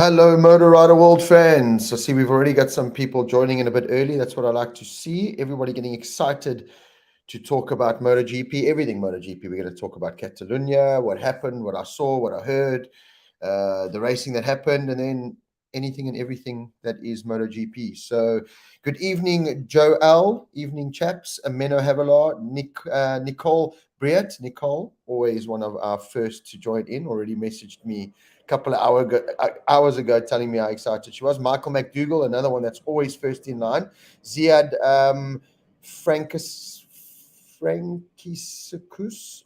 Hello, Motor Rider World fans. I see we've already got some people joining in a bit early. That's what I like to see. Everybody getting excited to talk about MotoGP, everything MotoGP. We're going to talk about Catalunya, what happened, what I saw, what I heard, the racing that happened, and then anything and everything that is MotoGP. So, good evening, Joe L. Evening, chaps. Ameno Havilar, Nicole Briat. Nicole, always one of our first to join in, already messaged me couple of hours ago telling me how excited she was. Michael McDougall, another one that's always first in line. Ziad Frankisikus.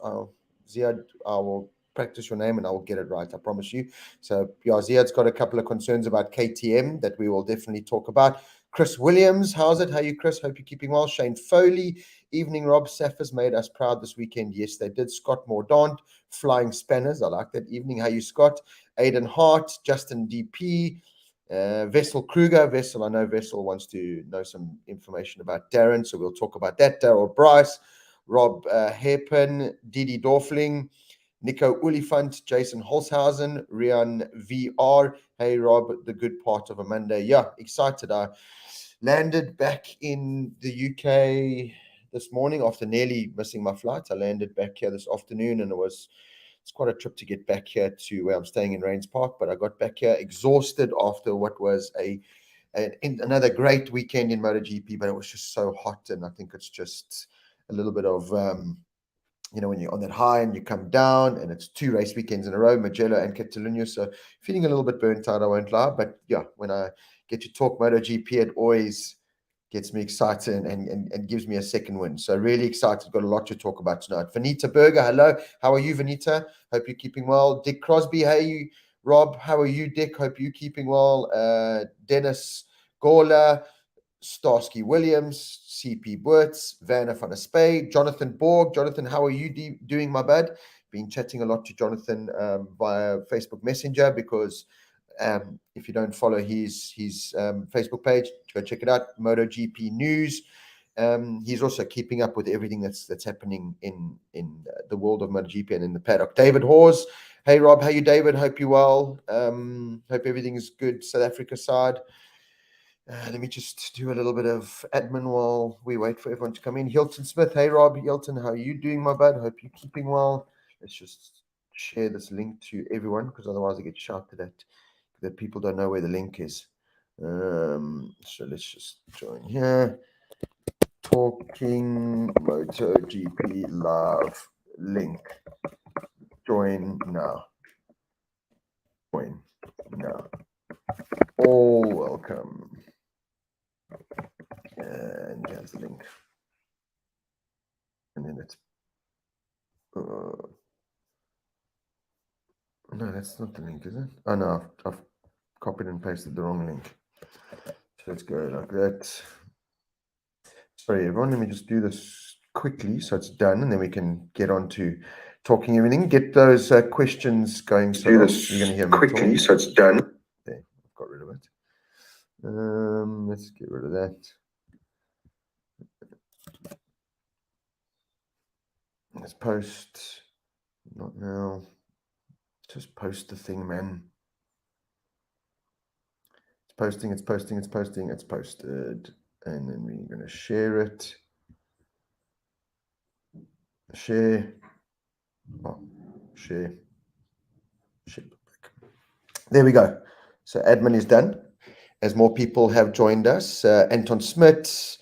Oh, Ziad, I will practice your name and I will get it right, I promise you. So, yeah, Ziad's got a couple of concerns about KTM that we will definitely talk about. Chris Williams, how's it? How are you, Chris? Hope you're keeping well. Shane Foley, evening, Rob. Saffers made us proud this weekend. Yes, they did. Scott Mordaunt, Flying Spanners. I like that. Evening, how you, Scott? Aidan Hart, Justin DP, Vessel Kruger. Vessel, I know Vessel wants to know some information about Darren, so we'll talk about that. Daryl Bryce, Rob Hairpin, Didi Dorfling, Nico Ulifant, Jason Holshausen, Rian VR. Hey, Rob, the good part of a Monday. Yeah, excited. I landed back in the UK this morning after nearly missing my flight. I landed back here this afternoon, and it's quite a trip to get back here to where I'm staying in Rains Park. But I got back here exhausted after what was another great weekend in MotoGP, but it was just so hot, and I think it's just a little bit of when you're on that high and you come down, and it's two race weekends in a row, Mugello and Catalunya. So feeling a little bit burnt out, I won't lie. But yeah, when I get to talk MotoGP, it always gets me excited and gives me a second win. So really excited. Got a lot to talk about tonight. Vanita Berger, hello. How are you, Vanita? Hope you're keeping well. Dick Crosby, hey, Rob. How are you, Dick? Hope you're keeping well. Dennis Gawler, Starsky Williams, CP Burtz, Vanna van der Spey, Jonathan Borg. Jonathan, how are you doing, my bud? Been chatting a lot to Jonathan via Facebook Messenger because if you don't follow his Facebook page, go check it out. MotoGP News. He's also keeping up with everything that's happening in the world of MotoGP and in the paddock. David Hawes. Hey, Rob. How you, David? Hope you're well. Hope everything is good. South Africa side. Let me just do a little bit of admin while we wait for everyone to come in. Hilton Smith. Hey, Rob. Hilton, how are you doing, my bud? Hope you're keeping well. Let's just share this link to everyone because otherwise I get shouted at that people don't know where the link is. So let's just join here. Talking MotoGP Live link. Join now. Join now. All welcome. And here's the link. And then it's no, that's not the link, is it? Oh no, I've copied and pasted the wrong link. So let's go like that. Sorry, everyone. Let me just do this quickly so it's done, and then we can get on to talking everything. Get those questions going. So do this you're going to hear me quickly talk. so it's done. There, I've got rid of it. Let's get rid of that. Let's post. Not now. Just post the thing, man. It's posting. It's posting. It's posting. It's posted. And then we're going to share it. Share. Oh, share. Share. There we go. So admin is done. As more people have joined us, Anton Smith.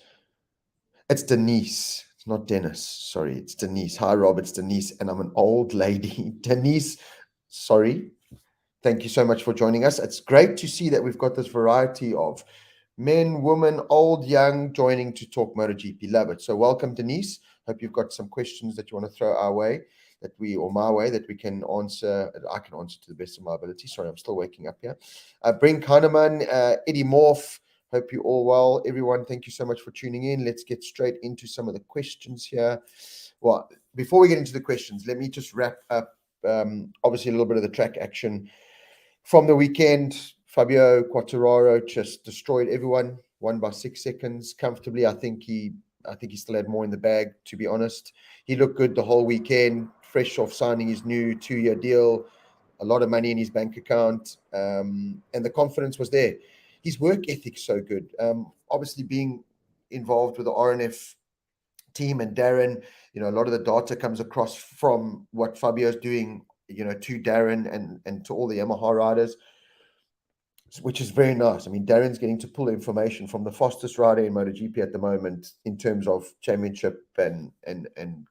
It's Denise. It's not Dennis. Sorry, it's Denise. Hi, Rob. It's Denise, and I'm an old lady. Denise, sorry. Thank you so much for joining us. It's great to see that we've got this variety of men, women, old, young, joining to talk MotoGP. Love it. So welcome, Denise. Hope you've got some questions that you want to throw our way, my way, that we can answer. I can answer to the best of my ability. Sorry, I'm still waking up here. Brent Kahneman, Eddie Morph. Hope you're all well. Everyone, thank you so much for tuning in. Let's get straight into some of the questions here. Well, before we get into the questions, let me just wrap up, obviously, a little bit of the track action from the weekend. Fabio Quartararo just destroyed everyone, won by 6 seconds comfortably. I think he still had more in the bag, to be honest. He looked good the whole weekend, fresh off signing his new 2-year deal. a lot of money in his bank account, and the confidence was there. His work ethic's so good. Obviously, being involved with the RNF team and Darren, a lot of the data comes across from what Fabio's doing, to Darren and to all the Yamaha riders, which is very nice. I mean, Darren's getting to pull information from the fastest rider in MotoGP at the moment in terms of championship and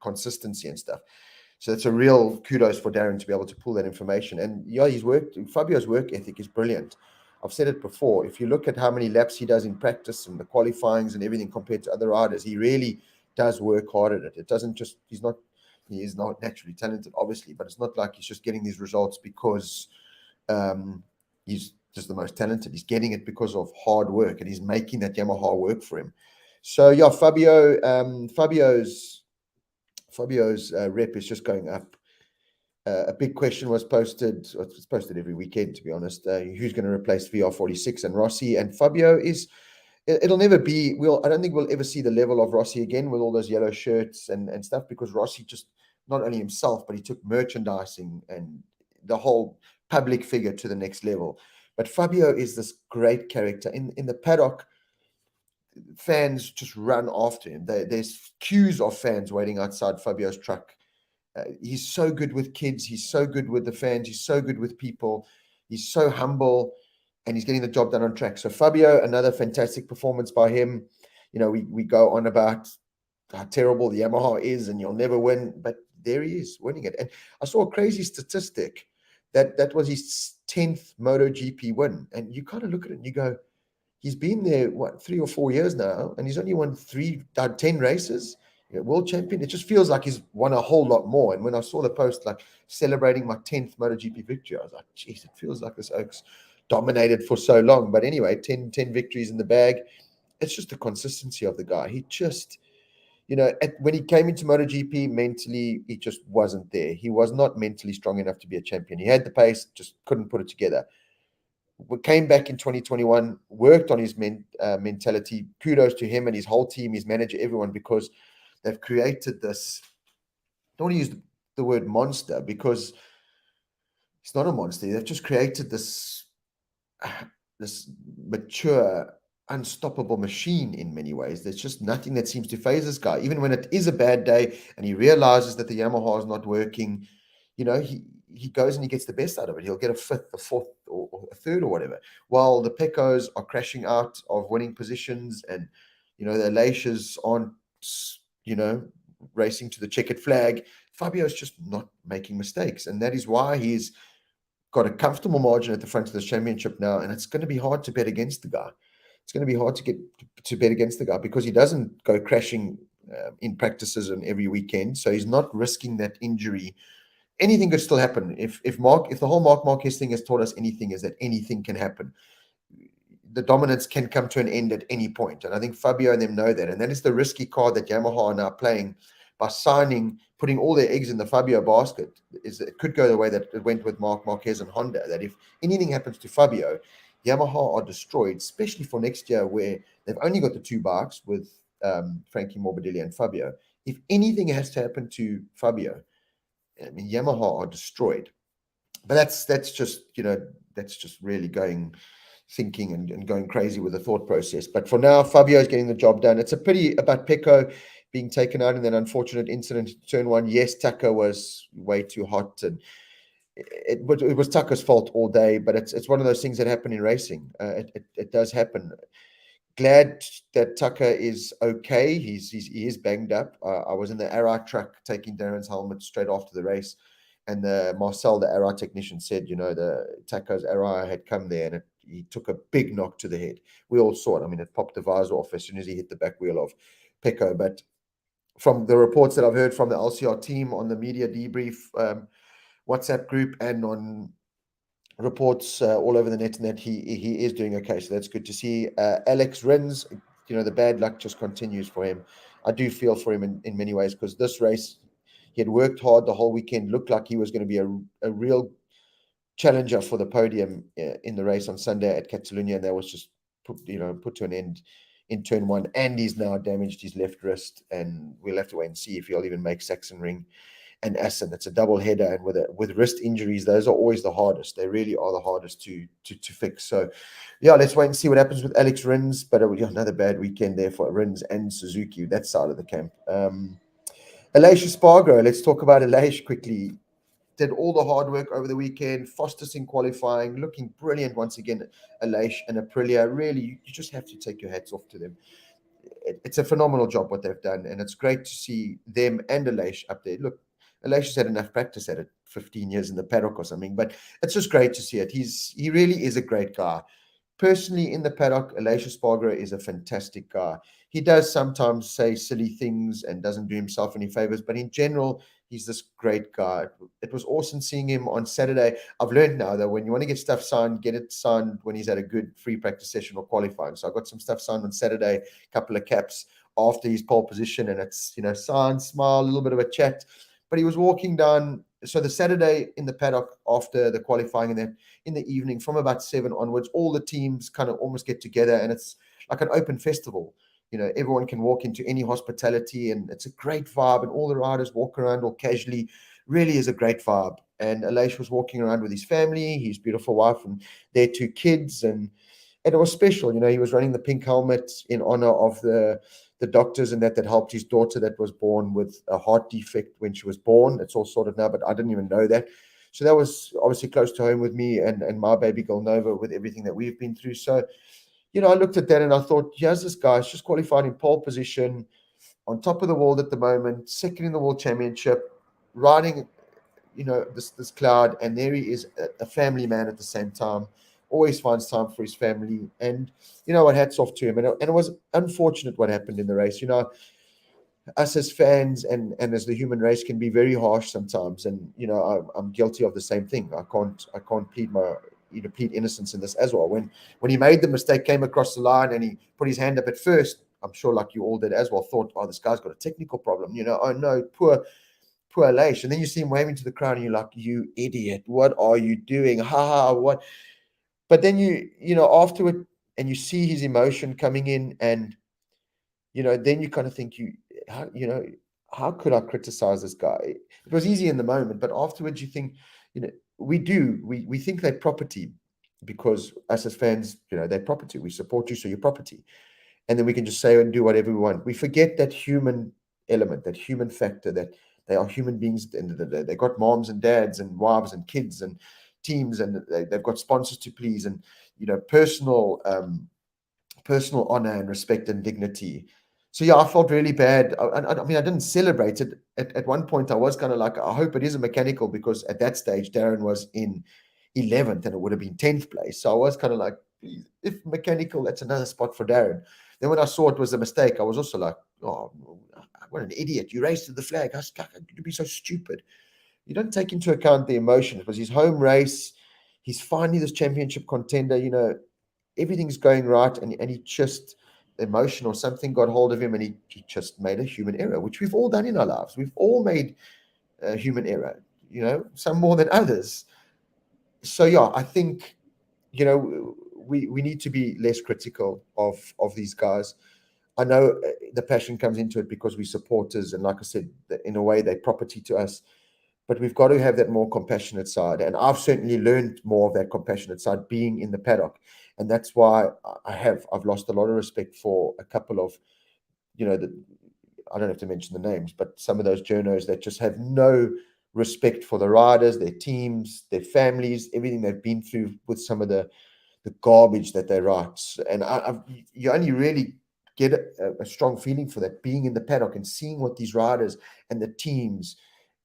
consistency and stuff. So it's a real kudos for Darren to be able to pull that information. And yeah, Fabio's work ethic is brilliant. I've said it before. If you look at how many laps he does in practice and the qualifyings and everything compared to other riders, he really does work hard at it. It doesn't just, he is not naturally talented, obviously, but it's not like he's just getting these results because he's just the most talented. He's getting it because of hard work, and he's making that Yamaha work for him. So yeah, Fabio's rep is just going up. A big question was posted. It's posted every weekend, to be honest. Who's going to replace VR46 and Rossi? And Fabio is. It'll never be. I don't think we'll ever see the level of Rossi again with all those yellow shirts and stuff, because Rossi just, not only himself, but he took merchandising and the whole public figure to the next level. But Fabio is this great character in the paddock. Fans just run after him. There's queues of fans waiting outside Fabio's truck. He's so good with kids. He's so good with the fans. He's so good with people. He's so humble, and he's getting the job done on track. So Fabio, another fantastic performance by him. We go on about how terrible the Yamaha is and you'll never win, but there he is winning it. And I saw a crazy statistic that was his 10th MotoGP win. And you kind of look at it and you go, he's been there, 3 or 4 years now, and he's only won 10 races. World champion. It just feels like he's won a whole lot more. And when I saw the post, like celebrating my 10th MotoGP victory, I was like, geez, it feels like this Oaks dominated for so long. But anyway, 10 victories in the bag. It's just the consistency of the guy. He just, when he came into MotoGP, mentally, he just wasn't there. He was not mentally strong enough to be a champion. He had the pace, just couldn't put it together. We came back in 2021, worked on his mentality. Kudos to him and his whole team, his manager, everyone, because they've created this. I don't want to use the word monster, because it's not a monster. They've just created this mature, unstoppable machine in many ways. There's just nothing that seems to phase this guy. Even when it is a bad day and he realizes that the Yamaha is not working, he goes and he gets the best out of it. He'll get a fifth, a fourth, or a third, or whatever. While the Pecos are crashing out of winning positions, and the Aleixes aren't, racing to the checkered flag, Fabio's just not making mistakes, and that is why he's got a comfortable margin at the front of this championship now. And it's going to be hard to bet against the guy. It's going to be hard to get to bet against the guy, because he doesn't go crashing in practices and every weekend, so he's not risking that injury. Anything could still happen. If the whole Marc Marquez thing has taught us anything, is that anything can happen. The dominance can come to an end at any point. And I think Fabio and them know that. And that is the risky card that Yamaha are now playing by putting all their eggs in the Fabio basket. It could go the way that it went with Marc Marquez and Honda, that if anything happens to Fabio, Yamaha are destroyed, especially for next year, where they've only got the two bikes with Frankie Morbidelli and Fabio. If anything has to happen to Fabio, I mean, Yamaha are destroyed. But that's just really thinking and going crazy with the thought process. But for now, Fabio is getting the job done. It's a pity about Pecco being taken out in that unfortunate incident in turn one. Yes, Tucker was way too hot, and it was Tucker's fault all day. But it's one of those things that happen in racing. It does happen. Glad that Tucker is okay. He is banged up. I was in the Arai truck taking Darren's helmet straight after the race, and Marcel, the Arai technician, said, the Tucker's Arai had come there, and he took a big knock to the head. We all saw it. I mean, it popped the visor off as soon as he hit the back wheel of Pecco. But from the reports that I've heard from the LCR team on the media debrief WhatsApp group, and on reports all over the net, and that he is doing okay. So that's good to see. Alex Rins, the bad luck just continues for him. I do feel for him in many ways, because this race, he had worked hard the whole weekend, looked like he was going to be a real challenger for the podium in the race on Sunday at Catalunya, and that was just put to an end in turn one. And he's now damaged his left wrist, and we'll have to wait and see if he'll even make Sachsenring. and Assen. It's a double header, and with wrist injuries, those are always the hardest. They really are the hardest to fix. So, yeah, let's wait and see what happens with Alex Rins. But another bad weekend there for Rins and Suzuki, that side of the camp. Aleix Espargaro, let's talk about Aleix quickly. Did all the hard work over the weekend, fastest in qualifying, looking brilliant once again. Aleix and Aprilia, really, you just have to take your hats off to them. It's a phenomenal job what they've done, and it's great to see them and Aleix up there. Look, Aleix has had enough practice at it, 15 years in the paddock or something, but it's just great to see it. He really is a great guy. Personally, in the paddock, Aleix Espargaro is a fantastic guy. He does sometimes say silly things and doesn't do himself any favors, but in general, he's this great guy. It was awesome seeing him on Saturday. I've learned now that when you want to get stuff signed, get it signed when he's at a good free practice session or qualifying. So I got some stuff signed on Saturday, a couple of caps after his pole position, and it's, signed, smile, a little bit of a chat. But he was walking down. So the Saturday in the paddock after the qualifying, and then in the evening from about 7 onwards, all the teams kind of almost get together, and it's like an open festival. Everyone can walk into any hospitality, and it's a great vibe, and all the riders walk around all casually. Really is a great vibe. And Aleix was walking around with his family, his beautiful wife, and their 2 kids, and it was special. He was running the pink helmet in honor of the doctors and that helped his daughter that was born with a heart defect when she was born. It's all sorted now, but I didn't even know that. So that was obviously close to home with me and my baby girl Nova, with everything that we've been through. So, I looked at that and I thought, here's this guy. He's just qualified in pole position, on top of the world at the moment, second in the world championship, riding, this cloud. And there he is, a family man at the same time, always finds time for his family. And, what, hats off to him. And it was unfortunate what happened in the race. Us as fans and as the human race can be very harsh sometimes, and I'm guilty of the same thing. I can't plead innocence in this as well. When he made the mistake, came across the line, and he put his hand up at first, I'm sure like you all did as well, thought, oh, this guy's got a technical problem, oh no, poor Aleix. And then you see him waving to the crowd and you're like, you idiot, what are you doing, what? But then afterward, and you see his emotion coming in, and then you kind of think, how could I criticize this guy? It was easy in the moment, but afterwards you think, we think they're property, because us as fans, they're property. We support you, so you're property. And then we can just say and do whatever we want. We forget that human element, that human factor, that they are human beings at the end of the day. They've got moms and dads and wives and kids and teams, and they've got sponsors to please, and personal honor and respect and dignity. So yeah, I felt really bad. I mean, I didn't celebrate it. At one point, I was kind of like, I hope it is a mechanical, because at that stage, Darren was in 11th and it would have been 10th place. So I was kind of like, please, if mechanical, that's another spot for Darren. Then when I saw it was a mistake, I was also like, oh, what an idiot. You raced to the flag. How could you be so stupid? You don't take into account the emotion. It was his home race. He's finally this championship contender. Everything's going right, and he just, emotion or something got hold of him, and he just made a human error, which we've all done in our lives. We've all made a human error, some more than others. So yeah, I think we need to be less critical of these guys. I know the passion comes into it because we're supporters, and like I said, in a way they're property to us. But we've got to have that more compassionate side. And I've certainly learned more of that compassionate side being in the paddock. And that's why I've lost a lot of respect for a couple of, I don't have to mention the names, but some of those journos that just have no respect for the riders, their teams, their families, everything they've been through with some of the garbage that they write. And you only really get a strong feeling for that being in the paddock and seeing what these riders and the teams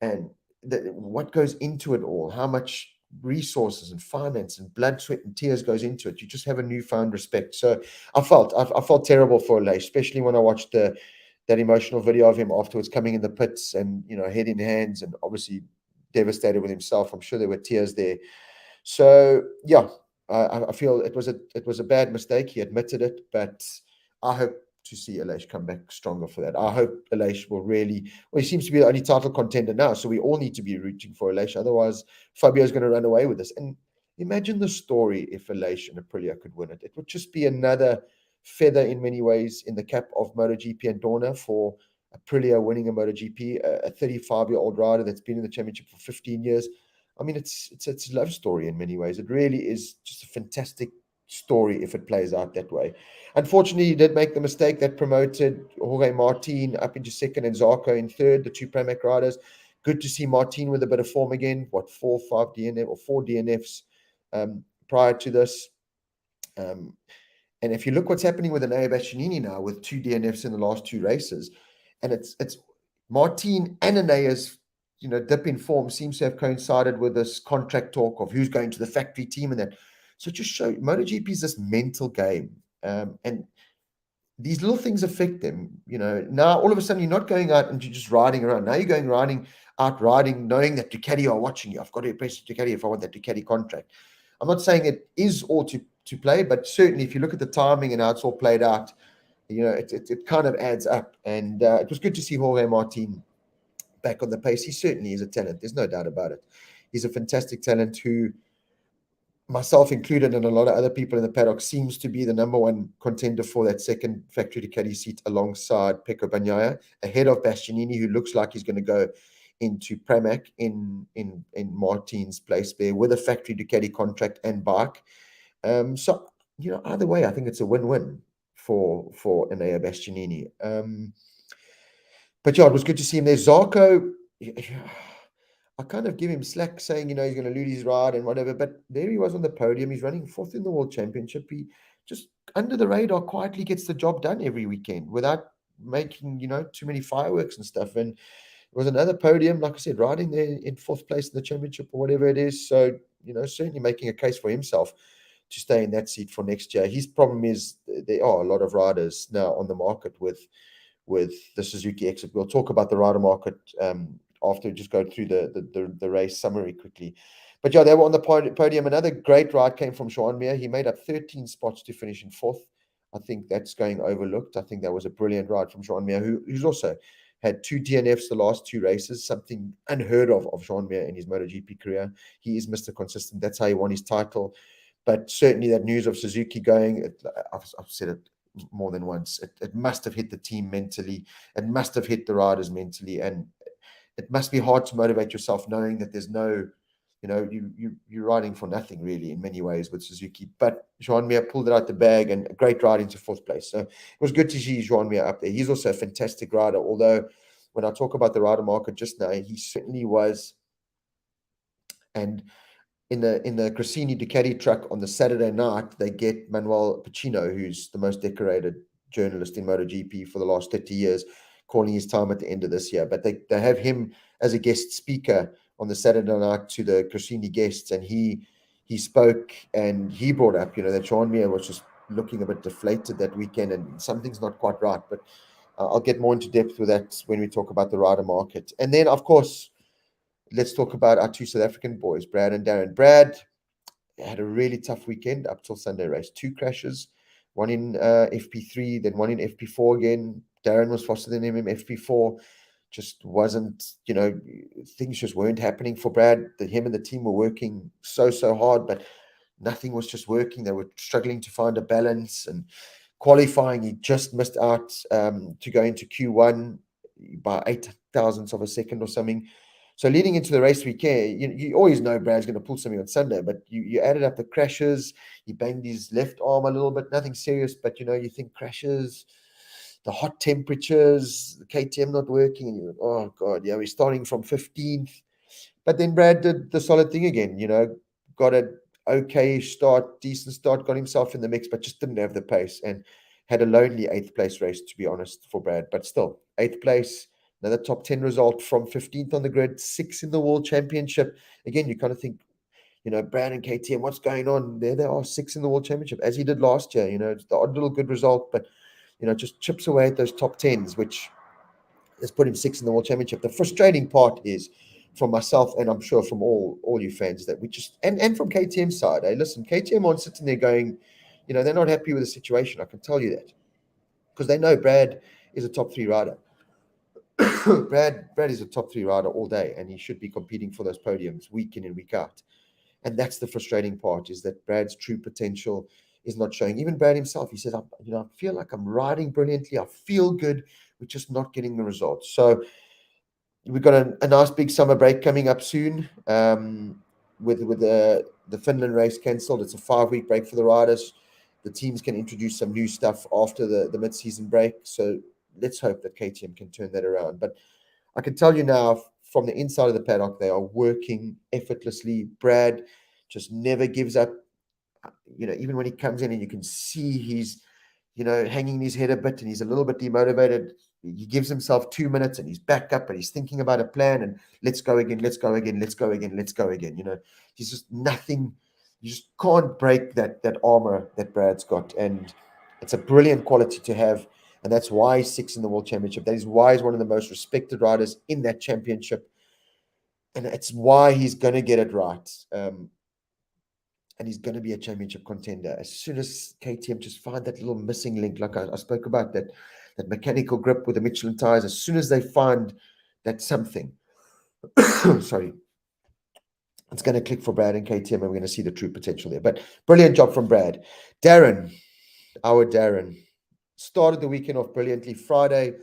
and what goes into it all, how much resources and finance and blood, sweat and tears goes into it. You just have a newfound respect. So I felt terrible for Aleix, especially when I watched that emotional video of him afterwards coming in the pits and head in hands, and obviously devastated with himself. I'm sure there were tears there. So yeah, I feel it was a bad mistake. He admitted it, but I hope to see Aleix come back stronger for that. I hope Aleix will really. Well, he seems to be the only title contender now, so we all need to be rooting for Aleix. Otherwise, Fabio's going to run away with this. And imagine the story if Aleix and Aprilia could win it. It would just be another feather in many ways in the cap of MotoGP and Dorna for Aprilia winning a MotoGP, a 35-year-old rider that's been in the championship for 15 years. I mean, it's a love story in many ways. It really is just a fantastic story if it plays out that way. Unfortunately, he did make the mistake that promoted Jorge Martin up into second and Zarco in third, the two Pramac riders. Good to see Martin with a bit of form again. What, 4 DNFs prior to this. And if you look what's happening with Enea Bastianini now, with 2 DNFs in the last 2 races, and it's Martin and Enea's dip in form seems to have coincided with this contract talk of who's going to the factory team and that. So just show MotoGP is this mental game, and these little things affect them. Now all of a sudden you're not going out and you're just riding around. Now you're riding, knowing that Ducati are watching you. I've got to impress Ducati if I want that Ducati contract. I'm not saying it is all to play, but certainly if you look at the timing and how it's all played out, it kind of adds up. And it was good to see Jorge Martin back on the pace. He certainly is a talent. There's no doubt about it. He's a fantastic talent who, myself included, and a lot of other people in the paddock, seems to be the number one contender for that second factory Ducati seat alongside Pecco Bagnaia, ahead of Bastianini, who looks like he's going to go into Pramac in Martin's place there with a factory Ducati contract and bike. So either way, I think it's a win-win for Enea Bastianini. But yeah, it was good to see him there. Zarco, I kind of give him slack saying, he's going to lose his ride and whatever, but there he was on the podium. He's running 4th in the World Championship. He just under the radar quietly gets the job done every weekend without making, too many fireworks and stuff. And it was another podium, like I said, riding there in 4th place in the championship or whatever it is. So, certainly making a case for himself to stay in that seat for next year. His problem is there are a lot of riders now on the market with the Suzuki exit. We'll talk about the rider market after, just go through the race summary quickly. But yeah, they were on the podium. Another great ride came from Joan Mir. He made up 13 spots to finish in 4th. I think that's going overlooked. I think that was a brilliant ride from Joan Mir, who's also had 2 DNFs the last 2 races, something unheard of Joan Mir in his MotoGP career. He is Mr. Consistent. That's how he won his title. But certainly that news of Suzuki going, I've said it more than once, it must have hit the team mentally. It must have hit the riders mentally. And it must be hard to motivate yourself knowing that there's no, you're riding for nothing really in many ways with Suzuki. But Joan Mir pulled it out the bag, and a great ride into 4th place. So it was good to see Joan Mir up there. He's also a fantastic rider, although when I talk about the rider market just now, he certainly was. And in the Gresini Ducati truck on the Saturday night, they get Manuel Pacino, who's the most decorated journalist in MotoGP for the last 30 years, calling his time at the end of this year. But they have him as a guest speaker on the Saturday night to the Gresini guests, and he spoke, and he brought up, that Joan Mir was just looking a bit deflated that weekend, and something's not quite right. But I'll get more into depth with that when we talk about the rider market. And then, of course, let's talk about our 2 South African boys, Brad and Darren. Brad had a really tough weekend up till Sunday race. 2 crashes, one in FP3, then one in FP4 again. Darren was faster than him in FP4. Just wasn't, things just weren't happening for Brad. Him and the team were working so hard, but nothing was just working. They were struggling to find a balance. And qualifying, he just missed out to go into Q1 by 8 thousandths of a second or something. So leading into the race weekend, you always know Brad's going to pull something on Sunday, but you added up the crashes. He banged his left arm a little bit, nothing serious, but you think crashes, the hot temperatures, the KTM not working, and oh God, yeah, we're starting from 15th. But then Brad did the solid thing again, got an okay start, decent start, got himself in the mix, but just didn't have the pace, and had a lonely 8th place race, to be honest, for Brad. But still, 8th place. Another top 10 result from 15th on the grid, 6th in the World Championship. Again, you kind of think, Brad and KTM, what's going on? There they are, 6th in the World Championship, as he did last year. It's the odd little good result, but, just chips away at those top 10s, which has put him 6th in the World Championship. The frustrating part is, from myself, and I'm sure from all you fans, that we just, and from KTM's side, listen, KTM aren't sitting there going, they're not happy with the situation. I can tell you that, because they know Brad is a top 3 rider. Brad is a top 3 rider all day, and he should be competing for those podiums week in and week out. And that's the frustrating part, is that Brad's true potential is not showing. Even Brad himself, he says, I feel like I'm riding brilliantly. I feel good. we're just not getting the results. So we've got a nice big summer break coming up soon. With the Finland race cancelled, it's a 5-week break for the riders. The teams can introduce some new stuff after the mid-season break. So let's hope that KTM can turn that around. But I can tell you now, from the inside of the paddock, they are working effortlessly. Brad just never gives up. Even when he comes in and you can see he's, hanging his head a bit and he's a little bit demotivated, he gives himself 2 minutes and he's back up and he's thinking about a plan and let's go again, let's go again, let's go again, let's go again. He's just nothing. You just can't break that armor that Brad's got. And it's a brilliant quality to have. And that's why he's 6th in the World Championship. That is why he's one of the most respected riders in that championship. And it's why he's going to get it right. And he's going to be a championship contender. As soon as KTM just find that little missing link, like I spoke about, that mechanical grip with the Michelin tires, as soon as they find that something, sorry, it's going to click for Brad and KTM, and we're going to see the true potential there. But brilliant job from Brad. Darren, our Darren, started the weekend off brilliantly. Friday,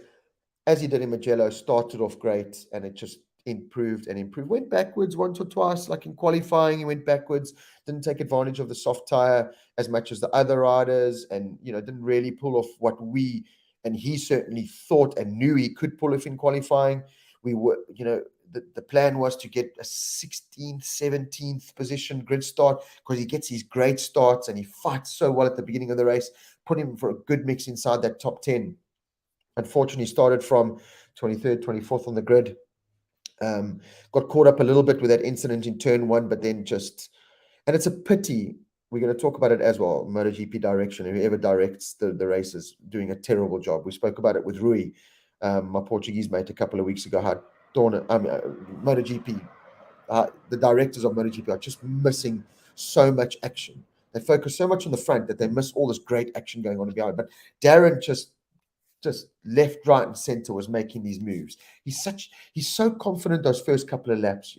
as he did in Mugello, started off great, and it just improved and improved. Went backwards once or twice, like in qualifying, he went backwards, didn't take advantage of the soft tire as much as the other riders, and didn't really pull off what we and he certainly thought and knew he could pull off in qualifying. We were, the plan was to get a 16th, 17th position grid start, because he gets these great starts and he fights so well at the beginning of the race. Put him for a good mix inside that top 10. Unfortunately, started from 23rd, 24th on the grid. Got caught up a little bit with that incident in turn 1, but then and it's a pity. We're going to talk about it as well. MotoGP direction, whoever directs the races, doing a terrible job. We spoke about it with Rui, my Portuguese mate, a couple of weeks ago. How MotoGP, the directors of MotoGP are just missing so much action. They focus so much on the front that they miss all this great action going on behind. But Darren just left, right, and center was making these moves. He's so confident those first couple of laps.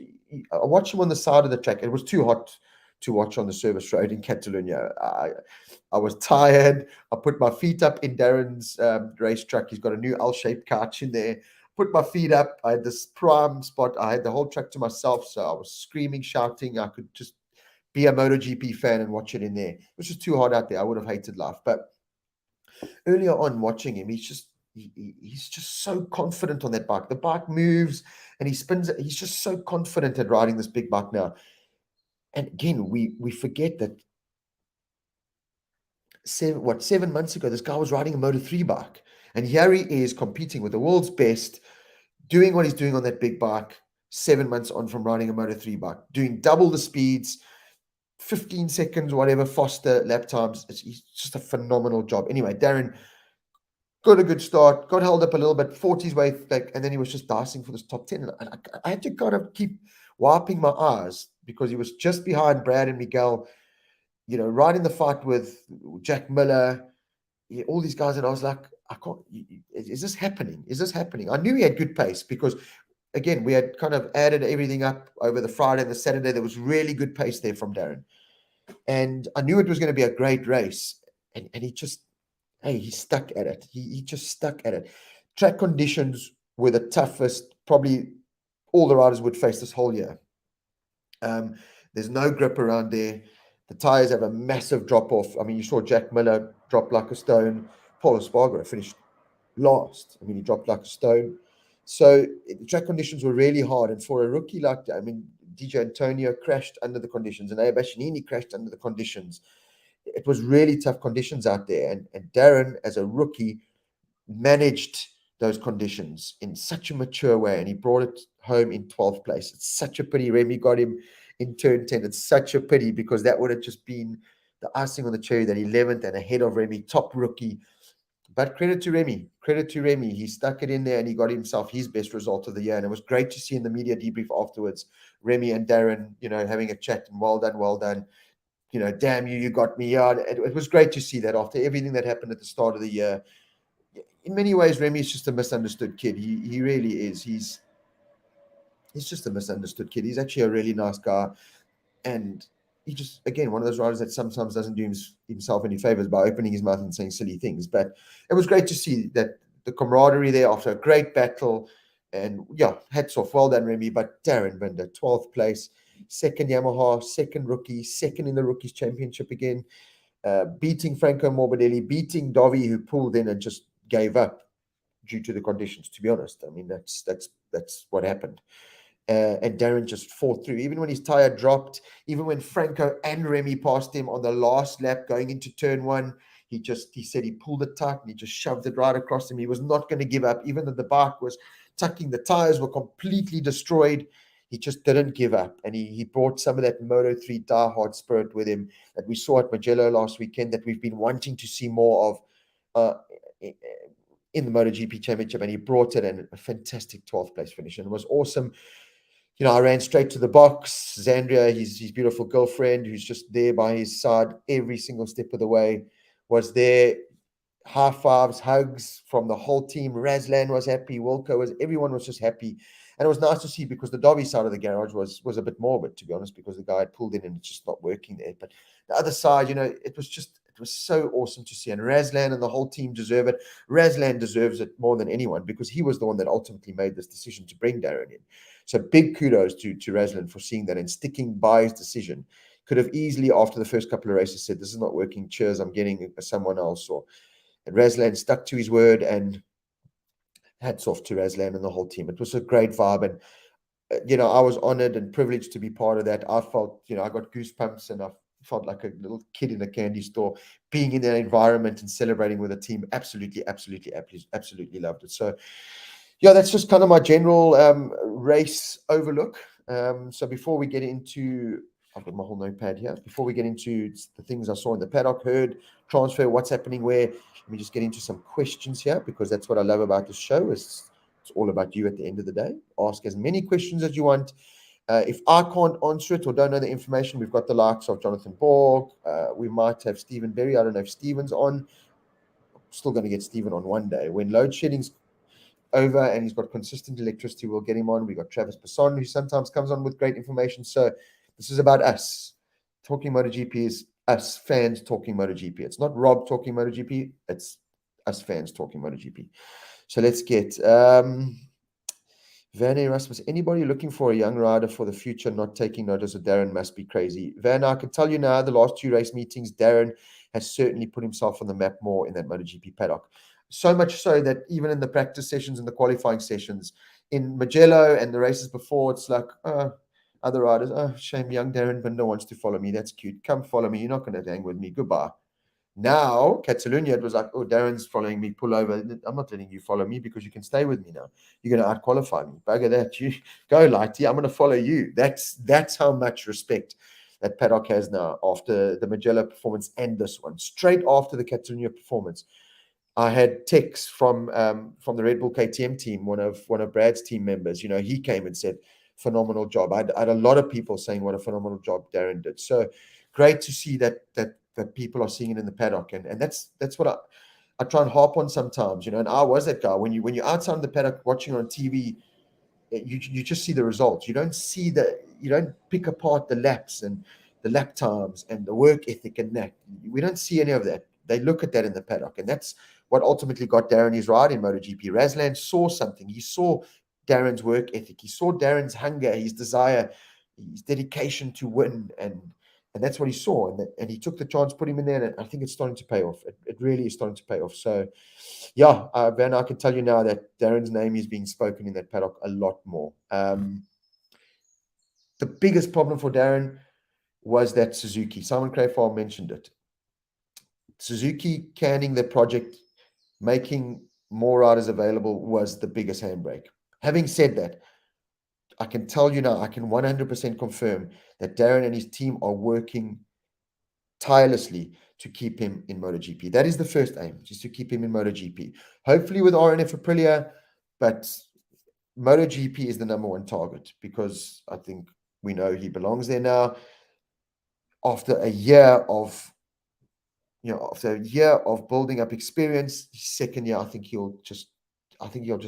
I watched him on the side of the track. It was too hot to watch on the service road in Catalunya. I was tired. I put my feet up in Darren's race truck. He's got a new L-shaped couch in there. Put my feet up. I had this prime spot. I had the whole track to myself, so I was screaming, shouting. I could just be a MotoGP fan and watch it in there. It was just too hot out there. I would have hated life. But earlier on watching him, he's just so confident on that bike. The bike moves and he spins it. He's just so confident at riding this big bike now. And again, we forget that 7 months ago, this guy was riding a Moto3 bike. And here he is competing with the world's best, doing what he's doing on that big bike 7 months on from riding a Moto3 bike, doing double the speeds, 15 seconds, whatever, faster lap times. It's just a phenomenal job. Anyway, Darren got a good start, got held up a little bit, fought his way back, and then he was just dicing for this top 10. And I had to kind of keep wiping my eyes, because he was just behind Brad and Miguel, right in the fight with Jack Miller, all these guys. And I was like, I can't, is this happening? Is this happening? I knew he had good pace, because again, we had kind of added everything up over the Friday and the Saturday. There was really good pace there from Darren. And I knew it was going to be a great race. And he just, he stuck at it. He just stuck at it. Track conditions were the toughest probably all the riders would face this whole year. There's no grip around there. The tires have a massive drop off. I mean, you saw Jack Miller drop like a stone. Aleix Espargaro finished last. I mean, he dropped like a stone. So the track conditions were really hard. And for a rookie like that, I mean, DJ Antonio crashed under the conditions, and Bashanini crashed under the conditions. It was really tough conditions out there. And Darren, as a rookie, managed those conditions in such a mature way, and he brought it home in 12th place. It's such a pity Remy got him in turn 10. It's such a pity, because that would have just been the icing on the cherry, that 11th and ahead of Remy, top rookie. But credit to Remy. He stuck it in there and he got himself his best result of the year. And it was great to see in the media debrief afterwards, Remy and Darren, having a chat, and well done. Damn you got me. Yeah, it was great to see that after everything that happened at the start of the year. In many ways, Remy is just a misunderstood kid. He really is. He's just a misunderstood kid. He's actually a really nice guy. And he just, again, one of those riders that sometimes doesn't do himself any favors by opening his mouth and saying silly things. But it was great to see that the camaraderie there after a great battle. And yeah, hats off. Well done, Remy. But Darren Binder, 12th place, second Yamaha, second rookie, second in the Rookies Championship again, beating Franco Morbidelli, beating Dovi, who pulled in and just gave up due to the conditions, to be honest. I mean, that's what happened. And Darren just fought through. Even when his tire dropped, even when Franco and Remy passed him on the last lap going into turn one, he said he pulled it tight and he just shoved it right across him. He was not going to give up, even though the bike was tucking, the tires were completely destroyed. He just didn't give up. And he brought some of that Moto3 diehard spirit with him that we saw at Mugello last weekend, that we've been wanting to see more of in the MotoGP Championship. And he brought it, and a fantastic 12th place finish. And it was awesome. I ran straight to the box. Zandria, his beautiful girlfriend, who's just there by his side every single step of the way, was there. High fives, hugs from the whole team. Razlan was happy. Everyone was just happy. And it was nice to see, because the Derby side of the garage was a bit morbid, to be honest, because the guy had pulled in and it's just not working there. But the other side, it was so awesome to see. And Razlan and the whole team deserve it. Razlan deserves it more than anyone, because he was the one that ultimately made this decision to bring Darren in. So big kudos to Razlan for seeing that and sticking by his decision. Could have easily, after the first couple of races, said, this is not working, cheers, I'm getting someone else. And Razlan stuck to his word, and hats off to Razlan and the whole team. It was a great vibe. And, I was honored and privileged to be part of that. I felt, I got goosebumps, and I felt like a little kid in a candy store, being in that environment and celebrating with the team. Absolutely loved it. So, yeah, that's just kind of my general race overlook. So before we get into, I've got my whole notepad here. Before we get into the things I saw in the paddock, heard, transfer, what's happening where, let me just get into some questions here, because that's what I love about this show. It's all about you at the end of the day. Ask as many questions as you want. If I can't answer it or don't know the information, we've got the likes of Jonathan Borg. We might have Stephen Berry. I don't know if Stephen's on. I'm still going to get Stephen on one day. When load shedding's over and he's got consistent electricity, we'll get him on. We got Travis Passon, who sometimes comes on with great information. So this is about us. Talking MotoGP is us fans talking MotoGP. It's not Rob talking MotoGP. It's us fans talking MotoGP. So let's get Van Erasmus. Anybody looking for a young rider for the future not taking notice of Darren must be crazy. Van, I can tell you now, the last 2 race meetings, Darren has certainly put himself on the map more in that MotoGP paddock. So much so that even in the practice sessions and the qualifying sessions in Mugello and the races before, it's like, other riders, shame young Darren Binder wants to follow me. That's cute. Come follow me. You're not going to hang with me. Goodbye. Now, Catalunya, it was like, Darren's following me. Pull over. I'm not letting you follow me because you can stay with me now. You're going to out-qualify me. Bugger that. You go, Lighty. I'm going to follow you. That's how much respect that paddock has now after the Mugello performance and this one. Straight after the Catalunya performance, I had texts from the Red Bull KTM team, one of Brad's team members. He came and said, phenomenal job. I had a lot of people saying what a phenomenal job Darren did. So great to see that people are seeing it in the paddock, and that's what I try and harp on sometimes. And I was that guy when you're outside the paddock watching on TV, you just see the results. You don't pick apart the laps and the lap times and the work ethic and that. We don't see any of that. They look at that in the paddock, and that's what ultimately got Darren his ride in MotoGP. Razlan saw something. He saw Darren's work ethic. He saw Darren's hunger, his desire, his dedication to win, and that's what he saw. And he took the chance, put him in there, and I think it's starting to pay off. It really is starting to pay off. So, yeah, Van, I can tell you now that Darren's name is being spoken in that paddock a lot more. The biggest problem for Darren was that Suzuki. Simon Crayfall mentioned it. Suzuki canning the project, making more riders available was the biggest handbrake. Having said that, I can tell you now, I can 100% confirm that Darren and his team are working tirelessly to keep him in MotoGP. That is the first aim, just to keep him in MotoGP. Hopefully with RNF Aprilia, but MotoGP is the number one target, because I think we know he belongs there now. After a year of building up experience, second year, I think he'll just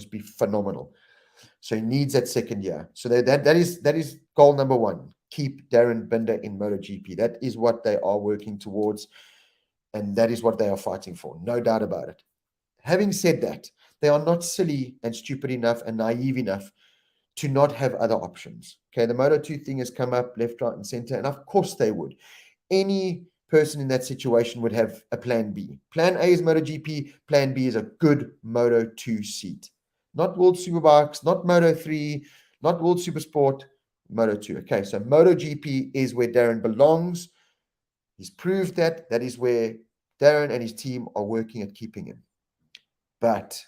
be phenomenal. So he needs that second year. So that is goal number one. Keep Darren Binder in MotoGP. That is what they are working towards, and that is what they are fighting for. No doubt about it. Having said that, they are not silly and stupid enough and naive enough to not have other options. Okay, the Moto2 thing has come up left, right, and center, and of course they would. Any person in that situation would have a plan B. Plan A is MotoGP, plan B is a good Moto2 seat. Not World Superbikes, not Moto3, not World Supersport, Moto2. Okay, so MotoGP is where Darren belongs. He's proved that. That is where Darren and his team are working at keeping him. But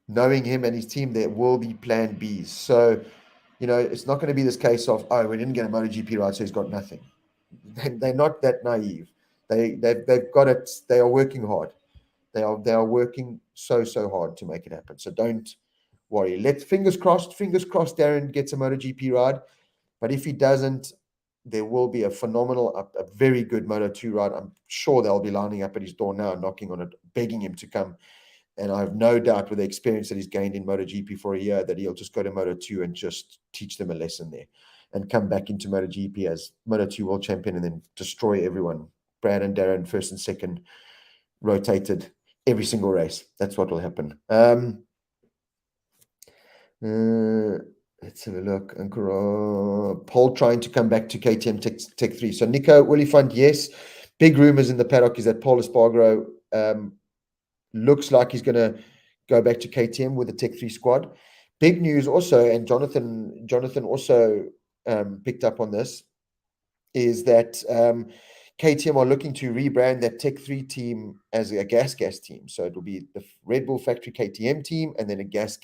knowing him and his team, there will be plan Bs. So, it's not going to be this case of, oh, we didn't get a MotoGP ride, so he's got nothing. They're not that naive. They've got it. They are working hard. They are working so hard to make it happen. So don't worry. Fingers crossed, Darren gets a MotoGP ride. But if he doesn't, there will be a phenomenal, a very good Moto2 ride. I'm sure they'll be lining up at his door now, knocking on it, begging him to come. And I have no doubt with the experience that he's gained in MotoGP for a year that he'll just go to Moto2 and just teach them a lesson there and come back into MotoGP as Moto2 world champion and then destroy everyone. Brad and Darren, first and second, rotated every single race. That's what will happen. Let's have a look. Paul trying to come back to KTM Tech 3. So Nico, will he find? Yes. Big rumors in the paddock is that Paul Espargaro looks like he's going to go back to KTM with the Tech 3 squad. Big news also, and Jonathan also picked up on this, is that KTM are looking to rebrand that Tech 3 team as a gas team. So it will be the Red Bull Factory KTM team and then a gas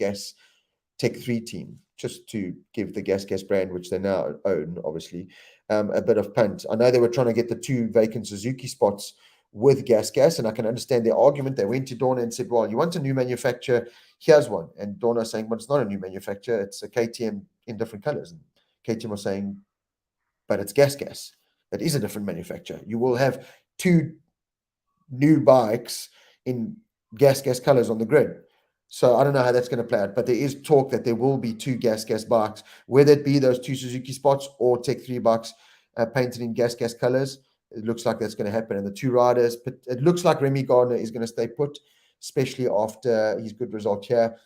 Tech 3 team, just to give the gas brand, which they now own, obviously, a bit of punt. I know they were trying to get the 2 vacant Suzuki spots with gas, and I can understand their argument. They went to Dorna and said, well, you want a new manufacturer, here's one. And Dorna saying, but it's not a new manufacturer, it's a KTM in different colors. And KTM was saying, but it's gas. That is a different manufacturer. You will have 2 new bikes in gas colors on the grid. So I don't know how that's going to play out, but there is talk that there will be 2 gas bikes, whether it be those 2 Suzuki spots or Tech 3 bikes painted in gas colors. It looks like that's going to happen. And the 2 riders, but it looks like Remy Gardner is going to stay put, especially after his good result here.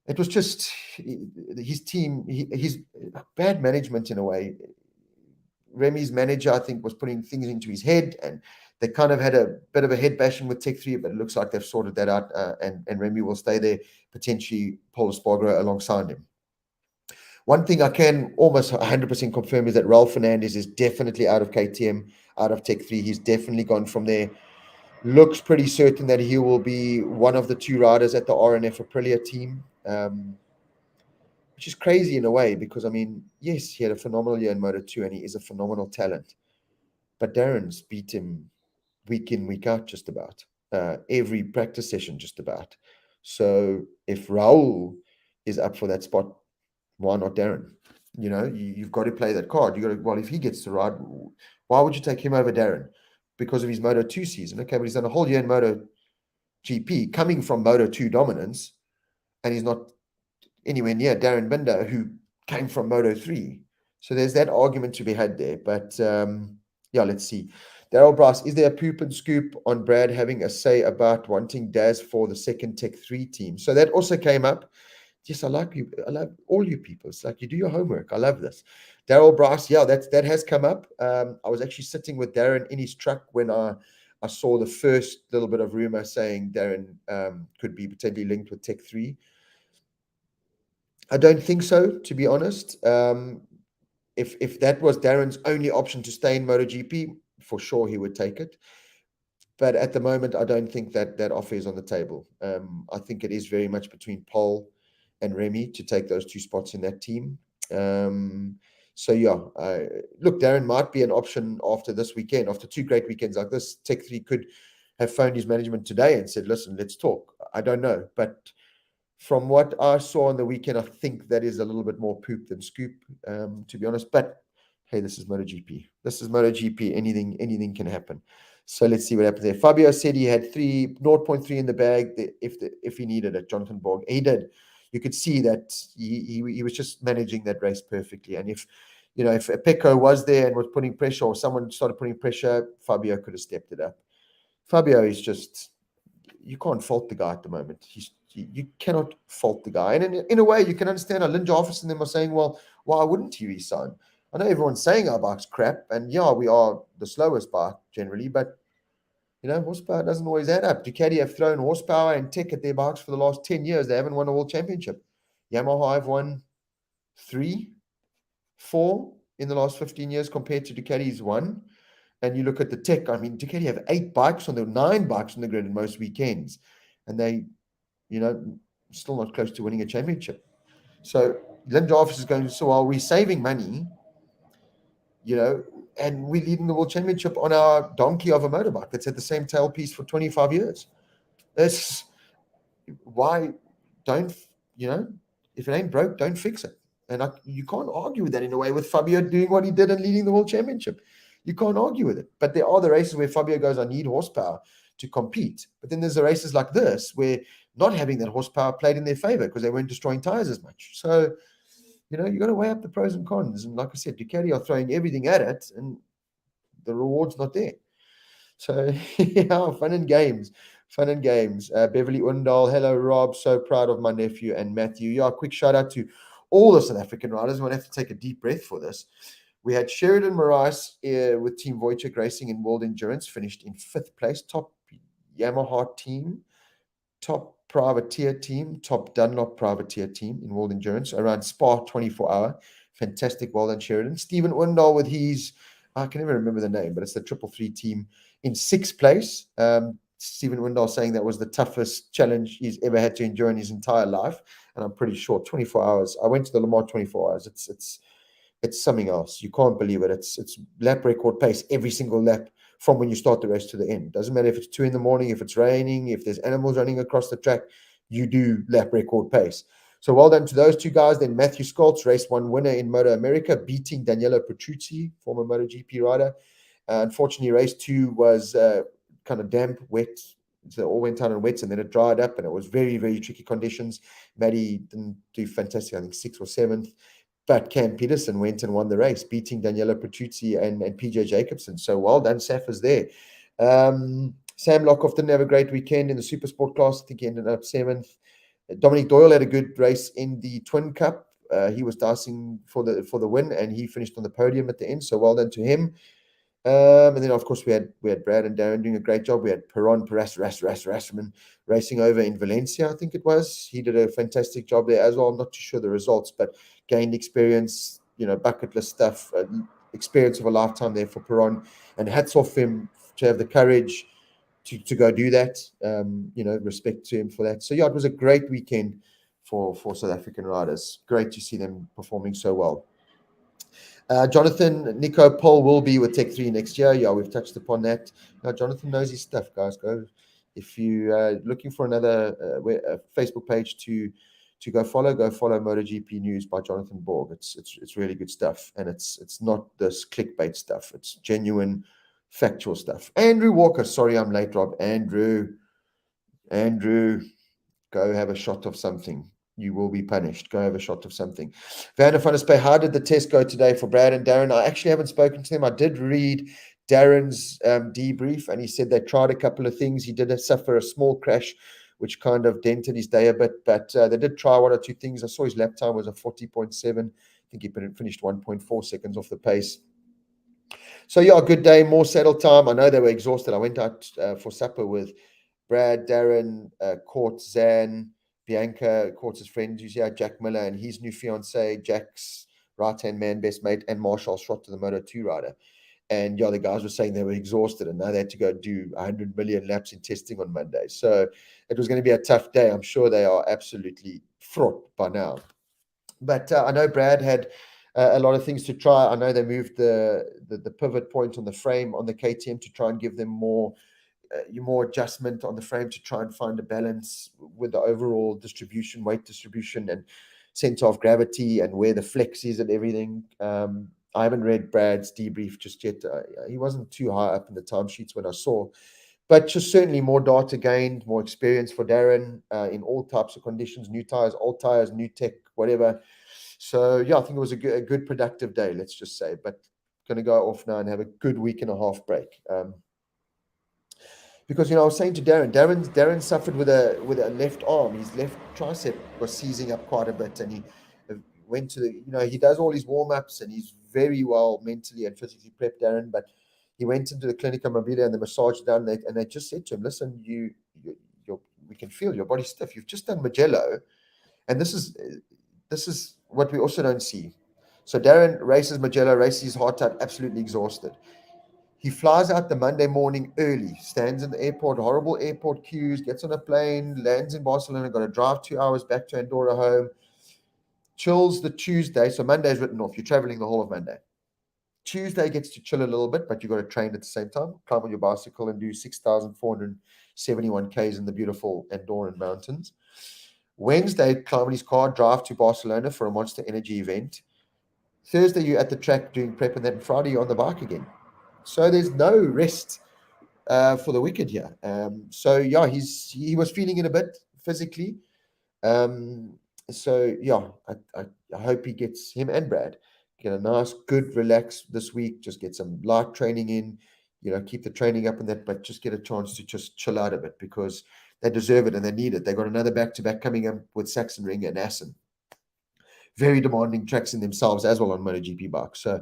It was just his team, his bad management in a way. Remy's manager, I think, was putting things into his head, and they kind of had a bit of a head bashing with Tech 3, but it looks like they've sorted that out, and Remy will stay there, potentially Paul Espargaro alongside him. One thing I can almost 100% confirm is that Raul Fernandez is definitely out of KTM, out of Tech 3. He's definitely gone from there. Looks pretty certain that he will be one of the 2 riders at the RNF Aprilia team, which is crazy in a way because, I mean, yes, he had a phenomenal year in Moto2 and he is a phenomenal talent. But Darren's beat him week in, week out, just about. Every practice session, just about. So if Raul is up for that spot, why not Darren? You've got to play that card. You got to, well, if he gets to ride, why would you take him over Darren? Because of his Moto2 season. Okay, but he's done a whole year in MotoGP, coming from Moto2 dominance, and he's not anywhere near Darren Binder, who came from Moto3. So there's that argument to be had there. But yeah, let's see. Daryl Bryce, is there a poop and scoop on Brad having a say about wanting Daz for the second Tech 3 team? So that also came up. Yes, I like you. I love all you people. It's like you do your homework. I love this. Daryl Bryce, yeah, that has come up. I was actually sitting with Darren in his truck when I saw the first little bit of rumor saying Darren could be potentially linked with Tech 3. I don't think so, to be honest. If that was Darren's only option to stay in MotoGP, for sure he would take it. But at the moment, I don't think that offer is on the table. I think it is very much between Paul and Remy to take those 2 spots in that team. So yeah, look, Darren might be an option after this weekend. After 2 great weekends like this, Tech 3 could have phoned his management today and said, listen, let's talk. I don't know. But from what I saw on the weekend, I think that is a little bit more poop than scoop, to be honest. But hey, this is MotoGP. Anything can happen. So let's see what happens there. Fabio said he had 0.3 in the bag if he needed it. Jonathan Borg, he did. You could see that he was just managing that race perfectly. And if Pecco was there and was putting pressure, or someone started putting pressure, Fabio could have stepped it up. Fabio is just, you can't fault the guy at the moment. You cannot fault the guy. And in a way, you can understand how Lynn Jarvis and them are saying, well, why wouldn't he resign? I know everyone's saying our bike's crap, and yeah, we are the slowest bike generally, but horsepower doesn't always add up. Ducati have thrown horsepower and tech at their bikes for the last 10 years. They haven't won a world championship. Yamaha have won 3, 4 in the last 15 years compared to Ducati's 1. And you look at the tech, I mean, Ducati have 9 bikes on the grid in most weekends. And they, still not close to winning a championship. So Lynn Jarvis is going, so are we saving money, and we're leading the world championship on our donkey of a motorbike that's had the same tailpiece for 25 years. That's why if it ain't broke, don't fix it. And you can't argue with that in a way with Fabio doing what he did and leading the world championship. You can't argue with it. But there are the races where Fabio goes, I need horsepower to compete. But then there's the races like this where not having that horsepower played in their favor because they weren't destroying tires as much. So, you got to weigh up the pros and cons. And like I said, Ducati are throwing everything at it and the reward's not there. So, yeah, fun and games. Beverly Undal, hello, Rob. So proud of my nephew and Matthew. Yeah, quick shout out to all the South African riders. We'll have to take a deep breath for this. We had Sheridan Moraes with Team Wojciech Racing in World Endurance, finished in 5th place, top Yamaha team, top privateer team, top Dunlop privateer team in World Endurance, around Spa 24-hour. Fantastic, well done, Sheridan. Stephen Undal with his, I can never remember the name, but it's the 333 team in 6th place. Stephen Windall saying that was the toughest challenge he's ever had to endure in his entire life. And I'm pretty sure 24 hours. I went to the Le Mans 24 hours. It's something else. You can't believe it. It's lap record pace every single lap from when you start the race to the end. Doesn't matter if it's 2 a.m, if it's raining, if there's animals running across the track, you do lap record pace. So well done to those 2 guys. Then Matthew Skoltz, race 1 winner in Moto America, beating Daniele Petrucci, former MotoGP rider. Unfortunately, race 2 was kind of damp, wet. So it all went out on wets and then it dried up and it was very, very tricky conditions. Maddie didn't do fantastic, I think 6th or 7th. But Cam Peterson went and won the race, beating Daniele Petrucci and PJ Jacobson. So well done, Saffers there. Sam Lockoff didn't have a great weekend in the Super Sport class. I think he ended up 7th. Dominic Doyle had a good race in the Twin Cup. He was dicing for the win and he finished on the podium at the end. So well done to him. And then, of course, we had Brad and Darren doing a great job. We had Rasman racing over in Valencia, I think it was. He did a fantastic job there as well. I'm not too sure the results, but gained experience, bucket list stuff, experience of a lifetime there for Perron. And hats off him to have the courage to go do that. Respect to him for that. So, yeah, it was a great weekend for South African riders. Great to see them performing so well. Jonathan, Nico Paul will be with Tech 3 next year. Yeah, we've touched upon that. Now, Jonathan knows his stuff, guys. Go if you are looking for another Facebook page to go follow MotoGP News by Jonathan Borg. It's really good stuff, and it's not this clickbait stuff. It's genuine, factual stuff. Andrew Walker, sorry I'm late, Rob. Andrew, go have a shot of something. You will be punished. Go have a shot of something. Werner van der Spey, how did the test go today for Brad and Darren? I actually haven't spoken to them. I did read Darren's debrief, and he said they tried a couple of things. He did suffer a small crash, which kind of dented his day a bit, but they did try 1 or 2 things. I saw his lap time was a 40.7. I think he finished 1.4 seconds off the pace. So, yeah, good day, more saddle time. I know they were exhausted. I went out for supper with Brad, Darren, Court, Zan, Bianca, Court's friend who's here, Jack Miller, and his new fiance, Jack's right-hand man, best mate, and Marshall Schrott, the Moto2 rider. And yeah, the guys were saying they were exhausted and now they had to go do 100 million laps in testing on Monday. So it was going to be a tough day. I'm sure they are absolutely fraught by now. But I know Brad had a lot of things to try. I know they moved the pivot point on the frame on the KTM to try and give them more adjustment on the frame to try and find a balance with the overall distribution, weight distribution and center of gravity and where the flex is and everything. I haven't read Brad's debrief just yet. He wasn't too high up in the timesheets when I saw, but just certainly more data gained, more experience for Darren in all types of conditions, new tires, old tires, new tech, whatever. So yeah, I think it was a good productive day, let's just say, but going to go off now and have a good week and a half break. Because I was saying to Darren suffered with a left arm. His left tricep was seizing up quite a bit, and he went to he does all his warm ups, and he's very well mentally and physically prepped, Darren. But he went into the Clinica Mobile and the massage done, and they just said to him, "Listen, we can feel your body stiff. You've just done Magello, and this is what we also don't see." So Darren races Magello, races his heart out, absolutely exhausted. He flies out the Monday morning early, stands in the airport, horrible airport queues, gets on a plane, lands in Barcelona, got to drive 2 hours back to Andorra home, chills the Tuesday. So Monday's written off. You're traveling the whole of Monday. Tuesday gets to chill a little bit, but you've got to train at the same time, climb on your bicycle and do 6,471 Ks in the beautiful Andorran mountains. Wednesday, climb in his car, drive to Barcelona for a Monster Energy event. Thursday, you're at the track doing prep, and then Friday, you're on the bike again. So there's no rest for the wicked here. So yeah, he was feeling it a bit physically. So yeah, I hope he gets him and Brad get a nice, good relax this week. Just get some light training in. Keep the training up and that, but just get a chance to just chill out a bit because they deserve it and they need it. They got another back-to-back coming up with Sachsenring and Assen. Very demanding tracks in themselves as well on MotoGP bikes. So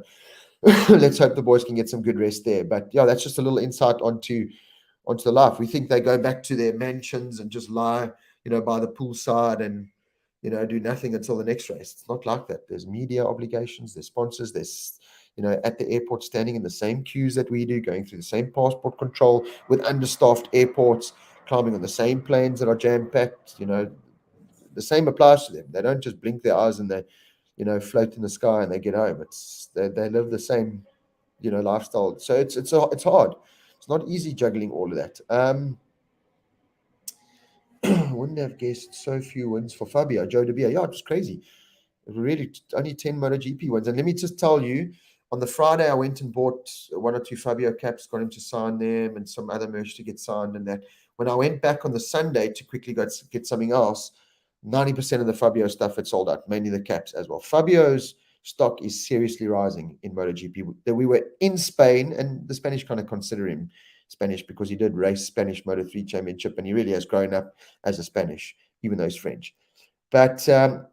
let's hope the boys can get some good rest there. But yeah, that's just a little insight onto the life. We think they go back to their mansions and just lie, by the poolside and, do nothing until the next race. It's not like that. There's media obligations, there's sponsors, there's, at the airport standing in the same queues that we do, going through the same passport control with understaffed airports, climbing on the same planes that are jam-packed, the same applies to them. They don't just blink their eyes and they, float in the sky and they get home. They live the same, lifestyle. So it's hard. It's not easy juggling all of that. Wouldn't have guessed so few wins for Fabio. Joe De Beer. Yeah, it was crazy. Really, only 10 MotoGP wins. And let me just tell you, on the Friday, I went and bought one or two Fabio caps, got him to sign them and some other merch to get signed and that. When I went back on the Sunday to quickly get something else, 90% of the Fabio stuff had sold out, mainly the caps as well. Fabio's stock is seriously rising in MotoGP. We were in Spain, and the Spanish kind of consider him Spanish because he did race Spanish Moto3 Championship, and he really has grown up as a Spanish, even though he's French. But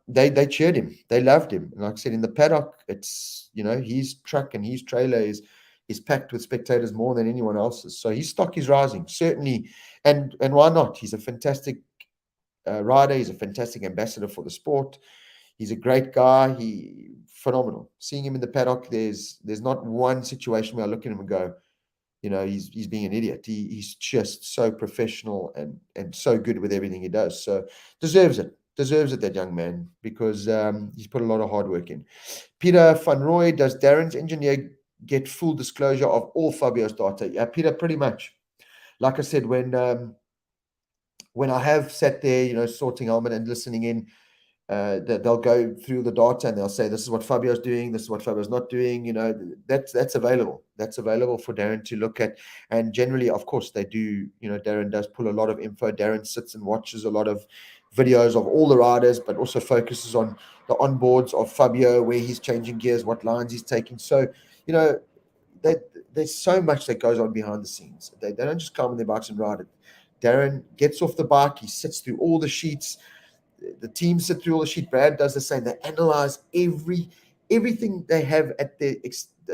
they cheered him. They loved him. And like I said, in the paddock, it's, his truck and his trailer is packed with spectators more than anyone else's. So his stock is rising, certainly. And why not? He's a fantastic rider. He's a fantastic ambassador for the sport. He's a great guy. Phenomenal. Seeing him in the paddock, there's not one situation where I look at him and go, he's being an idiot. He's just so professional and so good with everything he does. So deserves it, that young man, because he's put a lot of hard work in. Peter Van Roy, does Darren's engineer get full disclosure of all Fabio's data? Yeah, Peter, pretty much. Like I said, when I have sat there, sorting helmet and listening in, they'll go through the data and they'll say, this is what Fabio's doing, this is what Fabio's not doing. That's available. That's available for Darren to look at. And generally, of course, they do. Darren does pull a lot of info. Darren sits and watches a lot of videos of all the riders, but also focuses on the onboards of Fabio, where he's changing gears, what lines he's taking. So, there's so much that goes on behind the scenes. They don't just climb on their bikes and ride it. Darren gets off the bike, he sits through all the sheets. The team sit through all the sheet. Brad does the same. They analyze everything they have at their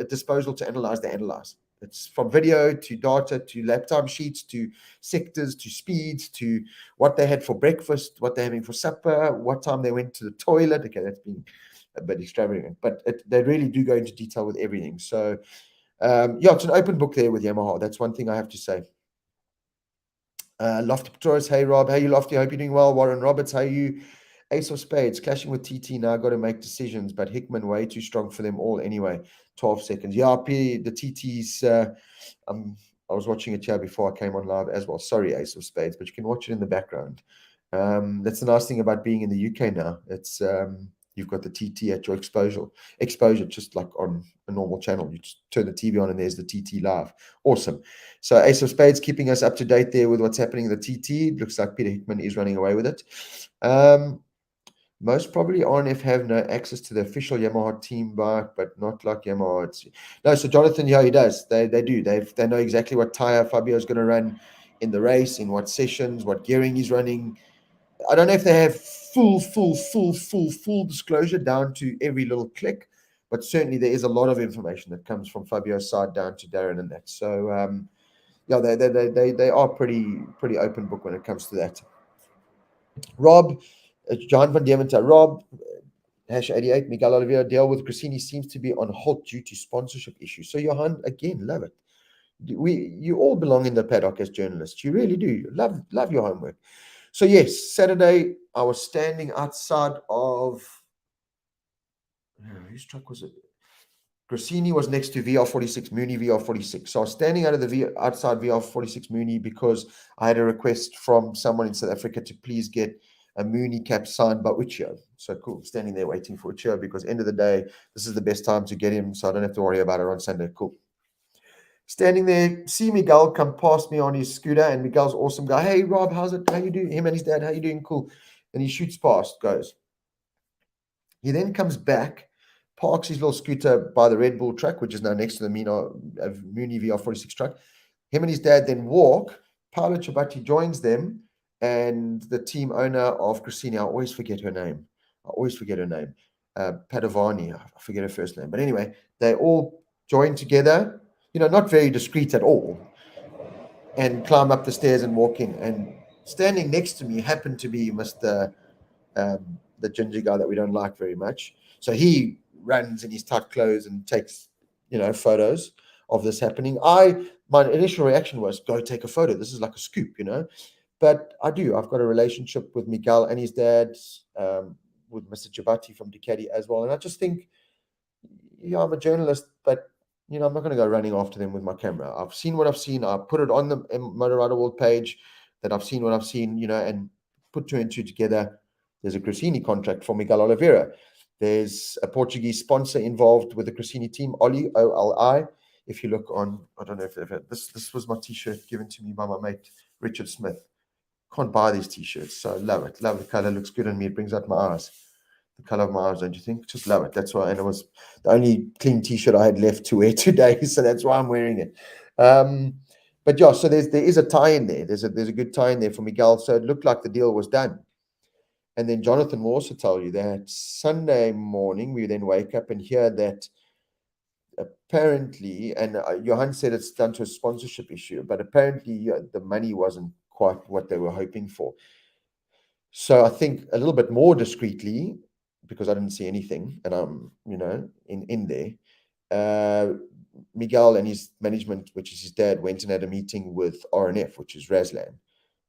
disposal to analyze. They analyze. It's from video to data to lap time sheets to sectors to speeds to what they had for breakfast, what they're having for supper, what time they went to the toilet. Okay, that's been a bit extravagant, but they really do go into detail with everything. So, it's an open book there with Yamaha. That's one thing I have to say. Lofty Petrus, hey Rob, hey you Lofty, hope you're doing well. Warren Roberts, hey you. Ace of Spades, clashing with TT now, got to make decisions, but Hickman way too strong for them all anyway. 12 seconds. Yeah, the TT's, I was watching it here before I came on live as well. Sorry, Ace of Spades, but you can watch it in the background. That's the nice thing about being in the UK now. It's you've got the TT at your exposure, just like on a normal channel. You just turn the TV on and there's the TT live. Awesome. So Ace of Spades keeping us up to date there with what's happening in the TT. It looks like Peter Hickman is running away with it. Most probably RNF have no access to the official Yamaha team bike, but not like Yamaha. No, so Jonathan, yeah, he does. They do. They know exactly what tire Fabio is going to run in the race, in what sessions, what gearing he's running. I don't know if they have full disclosure down to every little click, but certainly there is a lot of information that comes from Fabio's side down to Darren and that. So yeah, they are pretty open book when it comes to that. Rob, John van Deventer, Rob, #88, Miguel Oliveira deal with Grassini seems to be on halt due to sponsorship issues. So Johan, again, love it. You all belong in the paddock as journalists. You really do. You love your homework. So yes, Saturday I was standing outside of whose truck was it? Grassini was next to VR46, Mooney VR46. So I was standing outside VR46 Mooney because I had a request from someone in South Africa to please get a Mooney cap signed by Ucho. So cool, standing there waiting for Ucho because end of the day, this is the best time to get him, so I don't have to worry about it on Sunday. Cool. Standing there, see Miguel come past me on his scooter, and Miguel's awesome guy. Hey Rob, how's it? How you doing? Him and his dad, how you doing? Cool. And he shoots past, goes. He then comes back, parks his little scooter by the Red Bull truck, which is now next to the Mooney VR46 truck. Him and his dad then walk. Paolo Ciabatti joins them, and the team owner of Grassini, I always forget her name. Padovani, I forget her first name. But anyway, they all join together, not very discreet at all, and climb up the stairs and walk in. And standing next to me happened to be Mr. The ginger guy that we don't like very much. So he runs in his tight clothes and takes, photos of this happening. My initial reaction was, go take a photo. This is like a scoop, But I've got a relationship with Miguel and his dad, with Mr. Ciabatti from Ducati as well. And I just think, I'm a journalist, but I'm not going to go running after them with my camera. I've seen what I've seen. I put it on the Motor Rider World page that I've seen what I've seen, and put two and two together. There's a Grassini contract for Miguel Oliveira. There's a Portuguese sponsor involved with the Grassini team, Oli, OLI. If you look on, I don't know if they've had this was my t-shirt given to me by my mate, Richard Smith. Can't buy these t-shirts, so love it. Love the color, looks good on me. It brings out my eyes. The color of my eyes, don't you think? Just love it. That's why, and it was the only clean t-shirt I had left to wear today, so that's why I'm wearing it. But yeah, so there is a tie in there. There's a good tie in there for Miguel. So it looked like the deal was done. And then Jonathan will also tell you that Sunday morning we then wake up and hear that apparently, and Johan said it's done to a sponsorship issue, but apparently the money wasn't quite what they were hoping for. So I think a little bit more discreetly, because I didn't see anything, and I'm in there. Miguel and his management, which is his dad, went and had a meeting with RNF, which is Razlan,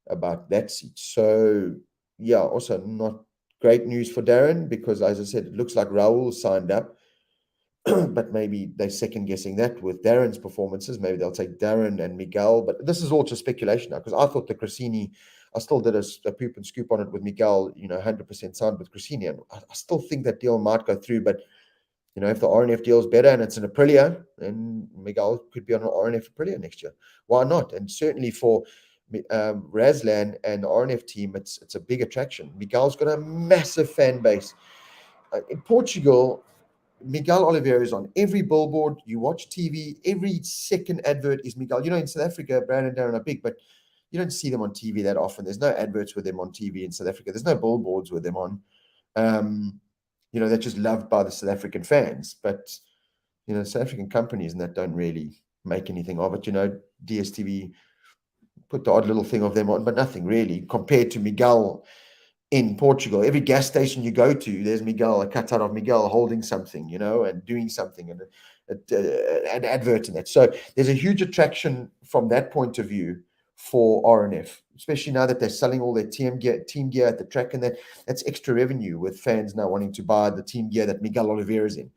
about that seat. So yeah, also not great news for Darren because, as I said, it looks like Raul signed up, but maybe they're second guessing that with Darren's performances. Maybe they'll take Darren and Miguel, but this is all just speculation now because I thought the Grassini, I still did a poop and scoop on it with Miguel, 100% signed with Grassini, and I still think that deal might go through, but if the RNF deal is better and it's an Aprilia, then Miguel could be on an RNF Aprilia next year. Why not? And certainly for Razlan and the RNF team, it's a big attraction. Miguel's got a massive fan base. In Portugal, Miguel Oliveira is on every billboard. You watch TV, every second advert is Miguel. In South Africa, Brad and Darren are big, but you don't see them on TV that often. There's no adverts with them on TV in South Africa. There's no billboards with them on. They're just loved by the South African fans. But, South African companies and that don't really make anything of it. DSTV put the odd little thing of them on, but nothing really compared to Miguel in Portugal. Every gas station you go to, there's Miguel, a cutout of Miguel holding something, and doing something, and an advert in that. So there's a huge attraction from that point of view for RNF, especially now that they're selling all their team gear at the track, and that's extra revenue with fans now wanting to buy the team gear that Miguel Oliveira is in.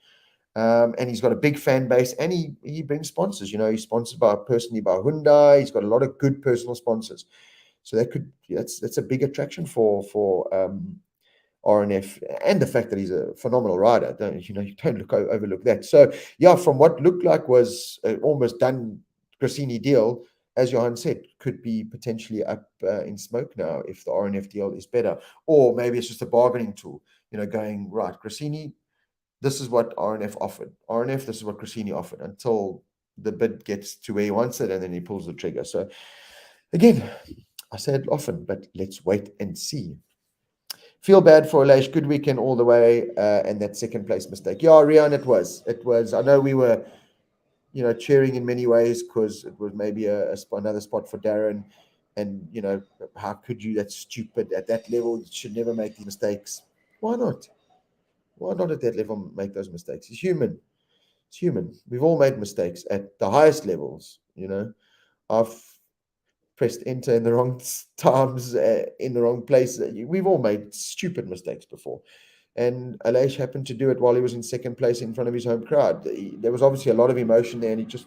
And he's got a big fan base, and he brings sponsors. He's sponsored personally by Hyundai. He's got a lot of good personal sponsors. So that's a big attraction for RNF, and the fact that he's a phenomenal rider. You don't overlook that. So yeah, from what looked like was almost done Grassini deal, as Johan said, could be potentially up in smoke now if the RNF deal is better, or maybe it's just a bargaining tool. Going right, Grassini, this is what RNF offered. RNF, this is what Grassini offered until the bid gets to where he wants it, and then he pulls the trigger. So Again, I say it often, but let's wait and see. Feel bad for Aleix. Good weekend all the way, and that second place mistake. Yeah, Rian, it was. It was. I know we were, cheering in many ways because it was maybe another spot for Darren. And, how could you? That's stupid. At that level, you should never make these mistakes. Why not? Why not at that level make those mistakes? He's human. It's human. We've all made mistakes at the highest levels. I've pressed enter in the wrong times, in the wrong place. We've all made stupid mistakes before. And Aleix happened to do it while he was in second place in front of his home crowd. There was obviously a lot of emotion there, and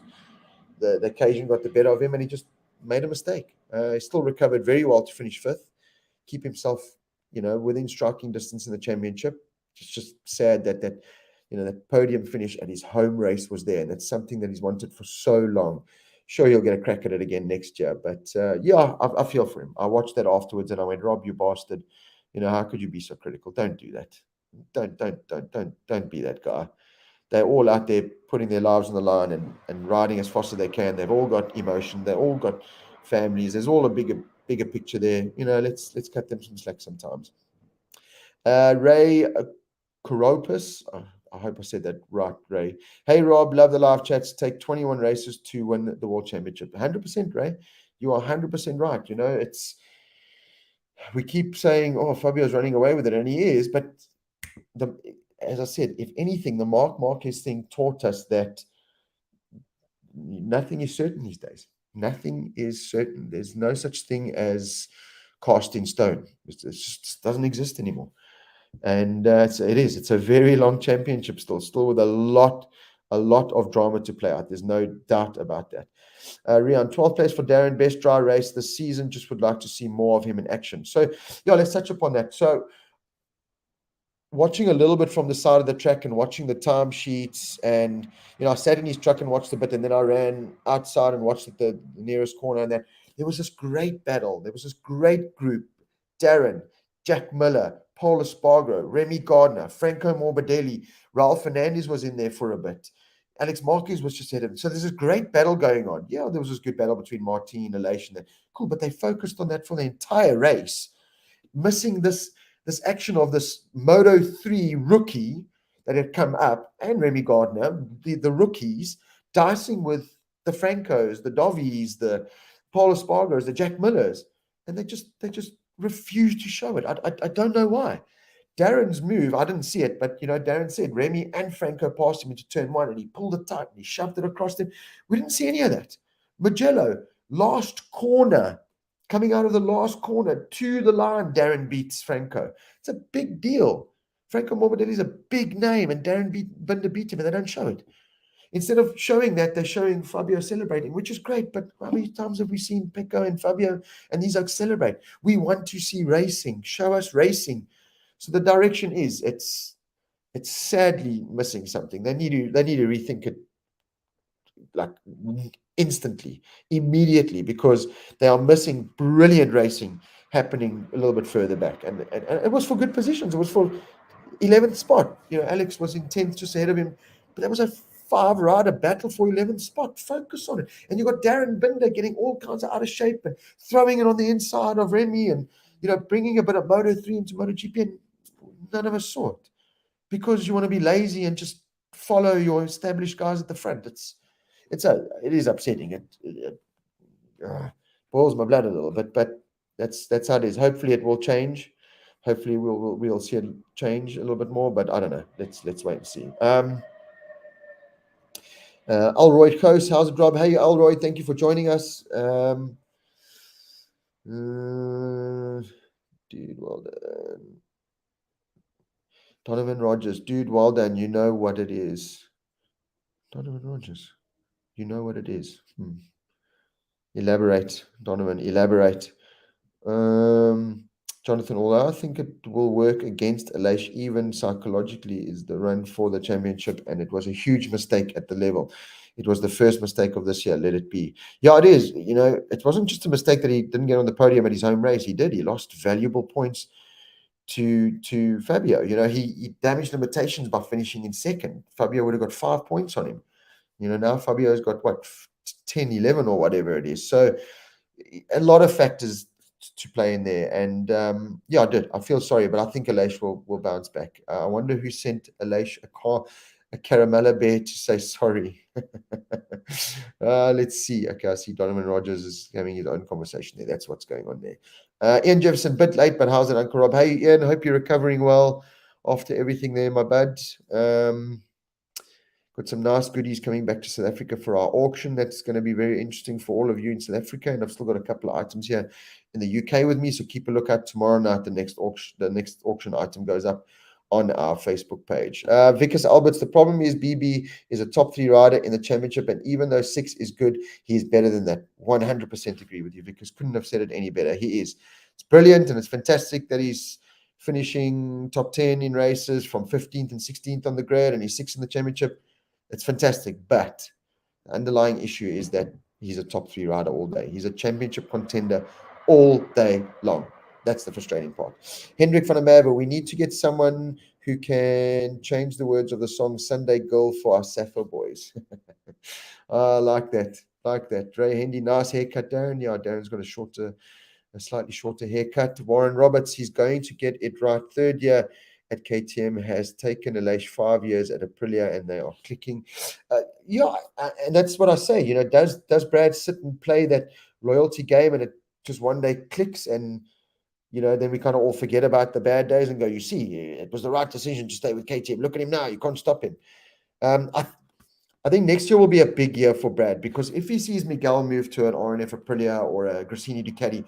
the occasion got the better of him, and he just made a mistake. He still recovered very well to finish fifth, keep himself, within striking distance in the championship. It's just sad that podium finish at his home race was there, and that's something that he's wanted for so long. Sure, he'll get a crack at it again next year, but I feel for him. I watched that afterwards, and I went, Rob, you bastard! How could you be so critical? Don't do that. Don't be that guy. They're all out there putting their lives on the line and riding as fast as they can. They've all got emotion. They've all got families. There's all a bigger picture there. Let's cut them some slack sometimes. Ray Koropis, I hope I said that right, Ray. Hey, Rob, love the live chats. Take 21 races to win the World Championship. 100%, Ray. You are 100% right. We keep saying, oh, Fabio's running away with it, and he is. But as I said, if anything, the Marc Marquez thing taught us that nothing is certain these days. Nothing is certain. There's no such thing as cast in stone. It just doesn't exist anymore. And it's a very long championship still with a lot of drama to play out. There's no doubt about that. Rian, 12th place for Darren, best dry race this season. Just would like to see more of him in action. So, let's touch upon that. So, watching a little bit from the side of the track and watching the time sheets, and I sat in his truck and watched a bit, and then I ran outside and watched at the nearest corner, and there was this great battle. There was this great group: Darren, Jack Miller, Paul Espargaro, Remy Gardner, Franco Morbidelli, Raul Fernandez was in there for a bit. Alex Marquez was just ahead of him. So there's this great battle going on. Yeah, there was this good battle between Martin, Aleix, and that. Cool, but they focused on that for the entire race, missing this action of this Moto3 rookie that had come up, and Remy Gardner, the rookies, dicing with the Francos, the Dovies, the Paul Espargaros, the Jack Millers, and they just refused to show it. I don't know why. Darren's move, I didn't see it, but Darren said Remy and Franco passed him into turn one, and he pulled it tight and he shoved it across them. We didn't see any of that. Mugello, last corner, coming out of the last corner to the line, Darren beats Franco. It's a big deal. Franco Morbidelli is a big name, and Darren Binder beat him, and they don't show it. Instead of showing that, they're showing Fabio celebrating, which is great. But how many times have we seen Pecco and Fabio and these guys celebrate? We want to see racing. Show us racing. So the direction is it's sadly missing something. They need to rethink it like instantly, immediately, because they are missing brilliant racing happening a little bit further back. And it was for good positions. It was for 11th spot. Alex was in 10th, just ahead of him, but that was a 5-rider battle for 11th spot. Focus on it. And you got Darren Binder getting all kinds of out of shape and throwing it on the inside of Remy, and bringing a bit of Moto3 into MotoGP, and none of us saw it because you want to be lazy and just follow your established guys at the front. It is upsetting. It boils my blood a little bit, but that's how it is. Hopefully it will change. Hopefully we'll see it change a little bit more, but I don't know. Let's wait and see. Alroyd Coast, how's it, Rob? Hey, Alroyd, thank you for joining us. Dude, well done. Donovan Rogers, dude, well done. You know what it is. Donovan Rogers, you know what it is. Elaborate, Donovan, elaborate. Jonathan, although I think it will work against Aleix even psychologically, is the run for the championship, and it was a huge mistake at the level. It was the first mistake of this year. Let it be. Yeah, it is. It wasn't just a mistake that he didn't get on the podium at his home race. He did. He lost valuable points to Fabio. He damaged limitations by finishing in second. Fabio would have got 5 points on him. Now Fabio's got 10, 11 or whatever it is. So a lot of factors to play in there. And yeah, I feel sorry, but I think Aleix will bounce back. I wonder who sent Aleix a caramella bear to say sorry. Let's see. Okay, I see Donovan Rogers is having his own conversation there. That's what's going on there. Ian Jefferson, bit late, but how's it, Uncle Rob? Hey, Ian, hope you're recovering well after everything there, my bud. Got some nice goodies coming back to South Africa for our auction. That's going to be very interesting for all of you in South Africa. And I've still got a couple of items here in the UK with me. So keep a lookout tomorrow night. The next auction item goes up on our Facebook page. Vickers Alberts, the problem is BB is a top 3 rider in the championship, and even though 6 is good, he's better than that. 100% agree with you, Vickers. Couldn't have said it any better. He is. It's brilliant, and it's fantastic that he's finishing top 10 in races from 15th and 16th on the grid, and he's 6th in the championship. It's fantastic, but the underlying issue is that he's a top 3 rider all day. He's a championship contender all day long. That's the frustrating part. Hendrik van der Merwe, we need to get someone who can change the words of the song Sunday Girl for our Sappho boys. I like that. Like that. Ray Hendy, nice haircut, Darren. Yeah, Darren's got a slightly shorter haircut. Warren Roberts, he's going to get it right. 3rd year at KTM, has taken Aleix 5 years at Aprilia, and they are clicking. And that's what I say. Does Brad sit and play that loyalty game, and it just one day clicks, and then we kind of all forget about the bad days and go, you see, it was the right decision to stay with KTM. Look at him now. You can't stop him. I think next year will be a big year for Brad, because if he sees Miguel move to an RNF Aprilia or a Gresini Ducati,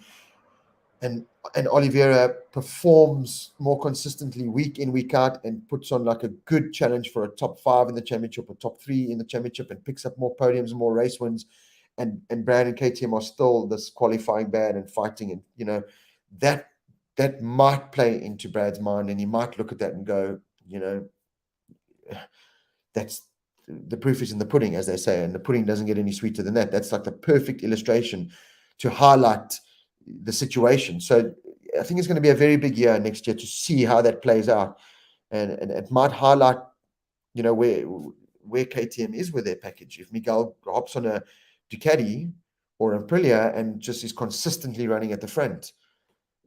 and Oliveira performs more consistently week in, week out, and puts on like a good challenge for a top 5 in the championship or top 3 in the championship, and picks up more podiums and more race wins, and Brad and KTM are still this qualifying bad and fighting, and that might play into Brad's mind, and he might look at that and go, that's the proof is in the pudding, as they say, and the pudding doesn't get any sweeter than that. That's like the perfect illustration to highlight the situation. So I think it's going to be a very big year next year to see how that plays out, and it might highlight where KTM is with their package. If Miguel hops on a Ducati or Aprilia and just is consistently running at the front,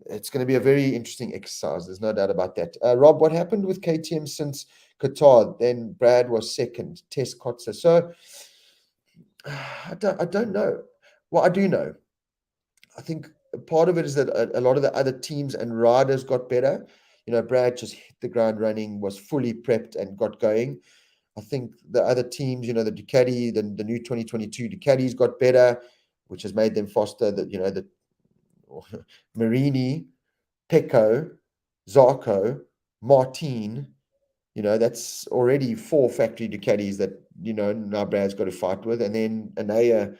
it's going to be a very interesting exercise. There's no doubt about that. Rob, what happened with KTM since Qatar? Then Brad was second, Tess Kotzer. So I don't know. Well, I do know. I think part of it is that a lot of the other teams and riders got better. Brad just hit the ground running, was fully prepped and got going. I think the other teams, the Ducati, the new 2022 Ducatis got better, which has made them faster. The Marini, Pecco, Zarco, Martin, that's already 4 factory Ducatis that, now Brad's got to fight with. And then Anaya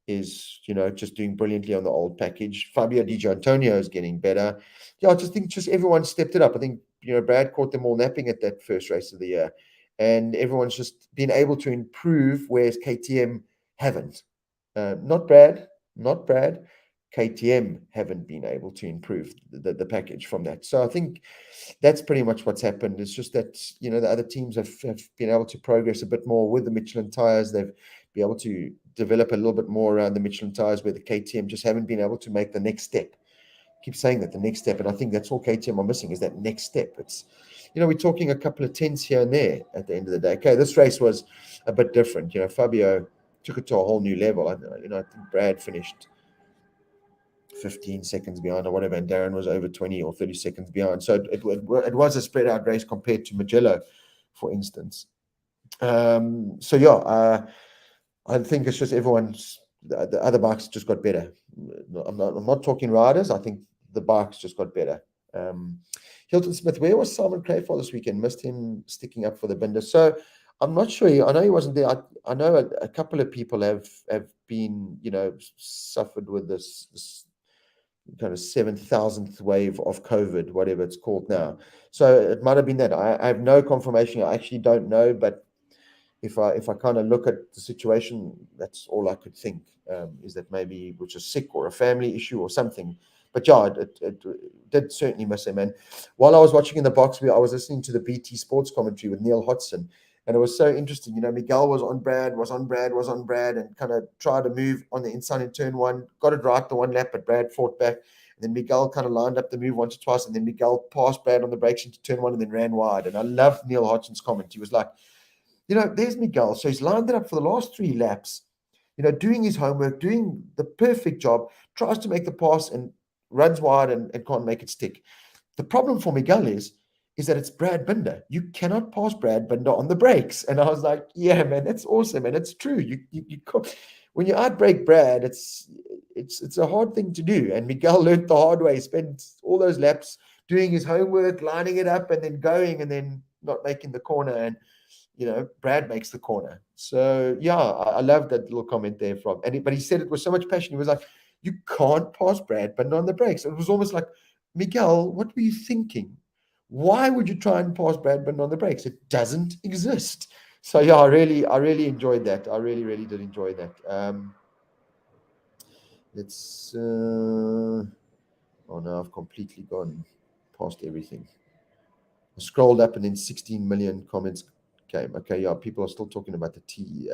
is, just doing brilliantly on the old package. Fabio Di Gianantonio is getting better. Yeah, I just think everyone stepped it up. I think, Brad caught them all napping at that first race of the year. And everyone's just been able to improve, whereas KTM haven't. Not Brad. KTM haven't been able to improve the package from that. So I think that's pretty much what's happened. It's just that, the other teams have been able to progress a bit more with the Michelin tires. They've been able to develop a little bit more around the Michelin tires, where the KTM just haven't been able to make the next step. I keep saying that, the next step. And I think that's all KTM are missing, is that next step. It's, we're talking a couple of tenths here and there at the end of the day. Okay, this race was a bit different. Fabio took it to a whole new level. I think Brad finished 15 seconds behind or whatever, and Darren was over 20 or 30 seconds behind. So it was a spread out race compared to Mugello, for instance. So yeah, I think it's just the other bikes just got better. I'm not talking riders. I think the bikes just got better. Hilton Smith, where was Simon Crayford this weekend? Missed him sticking up for the Binder. So I'm not sure. I know he wasn't there. I know a couple of people have been, suffered with this kind of 7,000th wave of COVID, whatever it's called now. So it might have been that. I have no confirmation. I actually don't know, but if I kind of look at the situation, that's all I could think, is that maybe he was just sick or a family issue or something. But yeah, it did certainly miss him. And while I was watching in the box, I was listening to the BT Sports commentary with Neil Hodgson, And it was so interesting. Miguel was on Brad, and kind of tried to move on the inside in turn one, got it right the one lap, but Brad fought back. And then Miguel kind of lined up the move once or twice, and then Miguel passed Brad on the brakes into turn one and then ran wide. And I loved Neil Hodgson's comment. He was like, there's Miguel. So he's lined it up for the last 3 laps, doing his homework, doing the perfect job, tries to make the pass and runs wide and can't make it stick. The problem for Miguel is that it's Brad Binder. You cannot pass Brad Binder on the brakes. And I was like, yeah, man, that's awesome. And it's true. You can't, when you outbrake Brad, it's a hard thing to do. And Miguel learned the hard way. He spent all those laps doing his homework, lining it up, and then going and then not making the corner. And Brad makes the corner. So yeah, I love that little comment there but he said it with so much passion. He was like, you can't pass Brad Binder on the brakes. It was almost like, Miguel, what were you thinking? Why would you try and pass Brad Binder on the brakes? It doesn't exist. So yeah, I really enjoyed that. I really did enjoy that. Let's oh no, I've completely gone past everything. I scrolled up and then 16 million comments came. Okay, yeah, people are still talking about the TT.